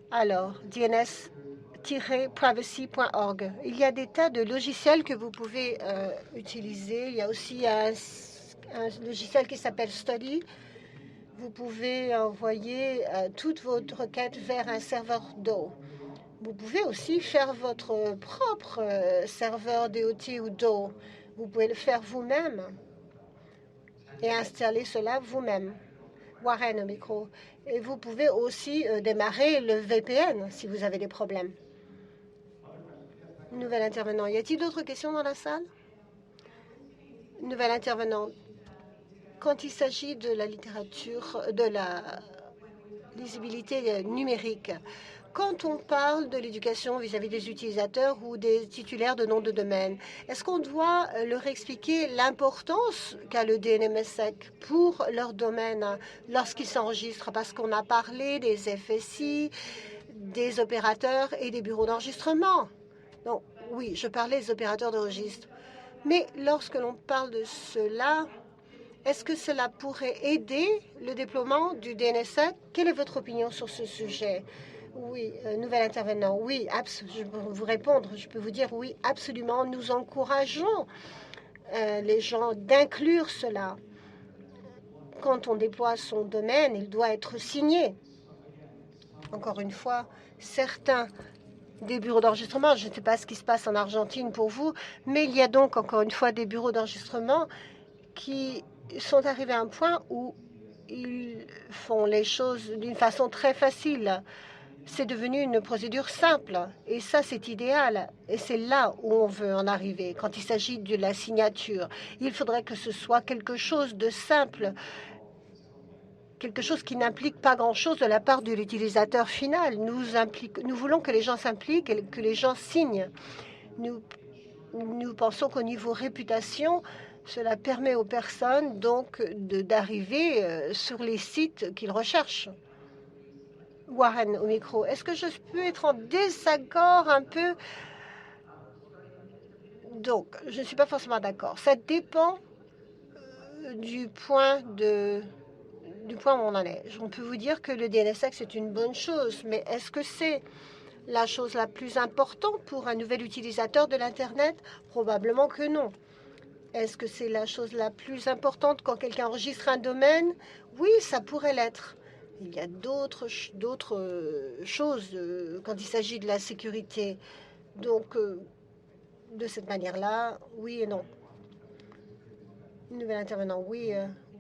Alors, dns-privacy.org. Il y a des tas de logiciels que vous pouvez utiliser. Il y a aussi un logiciel qui s'appelle Study. Vous pouvez envoyer toutes vos requêtes vers un serveur Do. Vous pouvez aussi faire votre propre serveur DOT ou Do. Vous pouvez le faire vous-même et installer cela vous-même. Warren au micro. Et vous pouvez aussi démarrer le VPN si vous avez des problèmes. Nouvel intervenant. Y a-t-il d'autres questions dans la salle? Nouvel intervenant. Quand il s'agit de la littérature, de la lisibilité numérique, quand on parle de l'éducation vis-à-vis des utilisateurs ou des titulaires de noms de domaine, est-ce qu'on doit leur expliquer l'importance qu'a le DNMSEC pour leur domaine lorsqu'ils s'enregistrent? Parce qu'on a parlé des FSI, des opérateurs et des bureaux d'enregistrement. Donc, oui, je parlais des opérateurs de registre. Mais lorsque l'on parle de cela, est-ce que cela pourrait aider le déploiement du DNSSEC? Quelle est votre opinion sur ce sujet? Oui, nouvel intervenant. Oui, je peux vous répondre. Je peux vous dire oui, absolument. Nous encourageons les gens d'inclure cela. Quand on déploie son domaine, il doit être signé. Encore une fois, certains des bureaux d'enregistrement, je ne sais pas ce qui se passe en Argentine pour vous, mais il y a donc encore une fois des bureaux d'enregistrement qui sont arrivés à un point où ils font les choses d'une façon très facile. C'est devenu une procédure simple et ça, c'est idéal. Et c'est là où on veut en arriver. Quand il s'agit de la signature, il faudrait que ce soit quelque chose de simple, quelque chose qui n'implique pas grand-chose de la part de l'utilisateur final. Nous voulons que les gens s'impliquent et que les gens signent. Nous pensons qu'au niveau réputation, cela permet aux personnes donc d'arriver sur les sites qu'ils recherchent. Warren au micro. Est-ce que je peux être en désaccord un peu? Donc, je ne suis pas forcément d'accord. Ça dépend du point où on en est. On peut vous dire que le DNSSEC, c'est une bonne chose, mais est-ce que c'est la chose la plus importante pour un nouvel utilisateur de l'Internet? Probablement que non. Est-ce que c'est la chose la plus importante quand quelqu'un enregistre un domaine? Oui, ça pourrait l'être. Il y a d'autres choses quand il s'agit de la sécurité. Donc, de cette manière-là, oui et non. Nouvel intervenant, oui,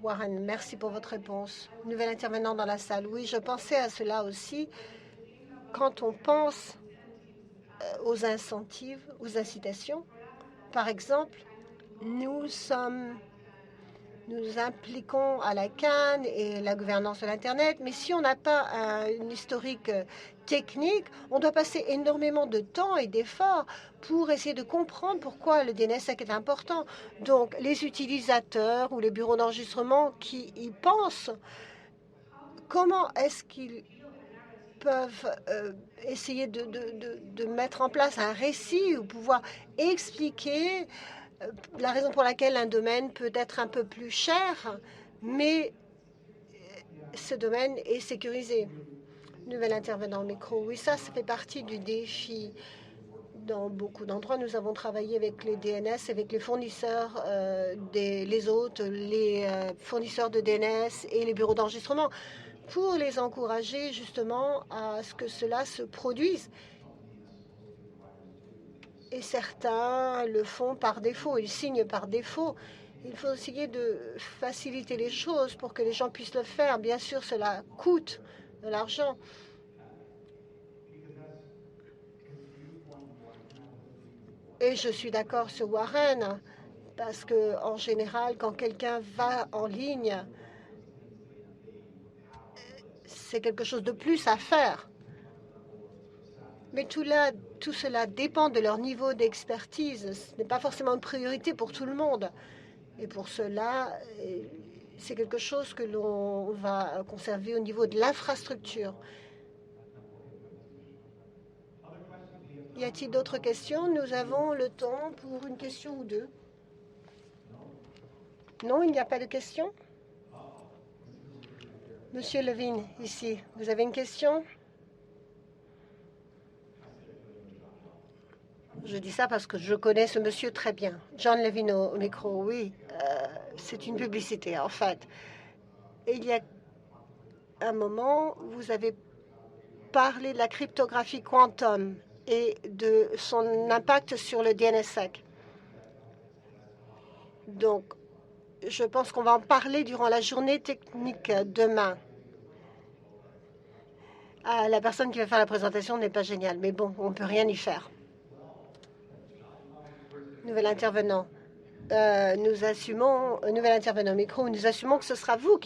Warren, merci pour votre réponse. Nouvel intervenant dans la salle, oui, je pensais à cela aussi. Quand on pense aux incentives, aux incitations, par exemple, nous impliquons à la CAN et la gouvernance de l'Internet, mais si on n'a pas un historique technique, on doit passer énormément de temps et d'efforts pour essayer de comprendre pourquoi le DNSSEC est important. Donc, les utilisateurs ou les bureaux d'enregistrement qui y pensent, comment est-ce qu'ils peuvent essayer de mettre en place un récit ou pouvoir expliquer la raison pour laquelle un domaine peut être un peu plus cher, mais ce domaine est sécurisé. Nouvel intervenant au micro. Oui, ça fait partie du défi Dans beaucoup d'endroits, nous avons travaillé avec les DNS, avec les fournisseurs, les hôtes, les fournisseurs de DNS et les bureaux d'enregistrement pour les encourager justement à ce que cela se produise. Et certains le font par défaut, ils signent par défaut. Il faut essayer de faciliter les choses pour que les gens puissent le faire. Bien sûr, cela coûte de l'argent. Et je suis d'accord sur Warren, parce que en général, quand quelqu'un va en ligne, c'est quelque chose de plus à faire. Mais tout cela dépend de leur niveau d'expertise. Ce n'est pas forcément une priorité pour tout le monde. Et pour cela, c'est quelque chose que l'on va conserver au niveau de l'infrastructure. Y a-t-il d'autres questions? Nous avons le temps pour une question ou deux. Non, il n'y a pas de questions? Monsieur Levine, ici, vous avez une question? Je dis ça parce que je connais ce monsieur très bien. John Levine au micro, oui. C'est une publicité, en fait. Et il y a un moment, vous avez parlé de la cryptographie quantum et de son impact sur le DNSSEC. Donc, je pense qu'on va en parler durant la journée technique demain. La personne qui va faire la présentation n'est pas géniale, mais bon, on ne peut rien y faire. Nouvel intervenant. Nous assumons, nouvel intervenant micro, nous assumons que ce sera vous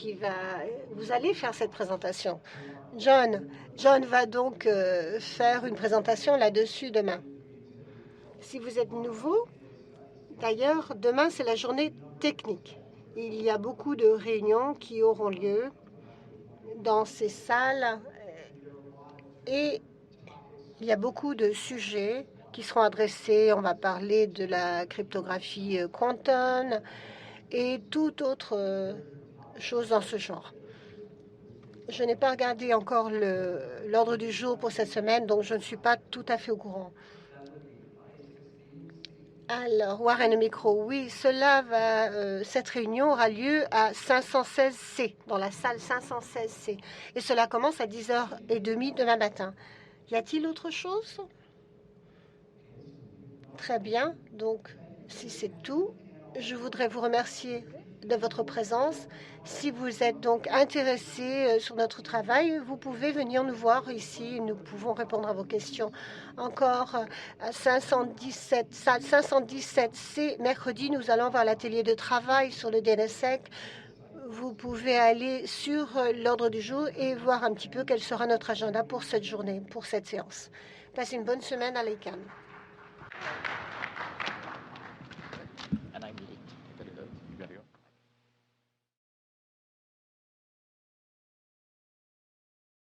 vous allez faire cette présentation. John va donc faire une présentation là-dessus demain. Si vous êtes nouveau, d'ailleurs, demain c'est la journée technique. Il y a beaucoup de réunions qui auront lieu dans ces salles et il y a beaucoup de sujets qui seront adressés. On va parler de la cryptographie quantum et toute autre chose dans ce genre. Je n'ai pas regardé encore l'ordre du jour pour cette semaine, donc je ne suis pas tout à fait au courant. Alors, Warren au micro, oui, cette réunion aura lieu à 516C, dans la salle 516C. Et cela commence à 10h30 demain matin. Y a-t-il autre chose? Très bien. Donc, si c'est tout, je voudrais vous remercier de votre présence. Si vous êtes donc intéressé sur notre travail, vous pouvez venir nous voir ici. Nous pouvons répondre à vos questions. Encore à 517C, mercredi, nous allons avoir l'atelier de travail sur le DNSSEC. Vous pouvez aller sur l'ordre du jour et voir un petit peu quel sera notre agenda pour cette journée, pour cette séance. Passez une bonne semaine à l'ECAN.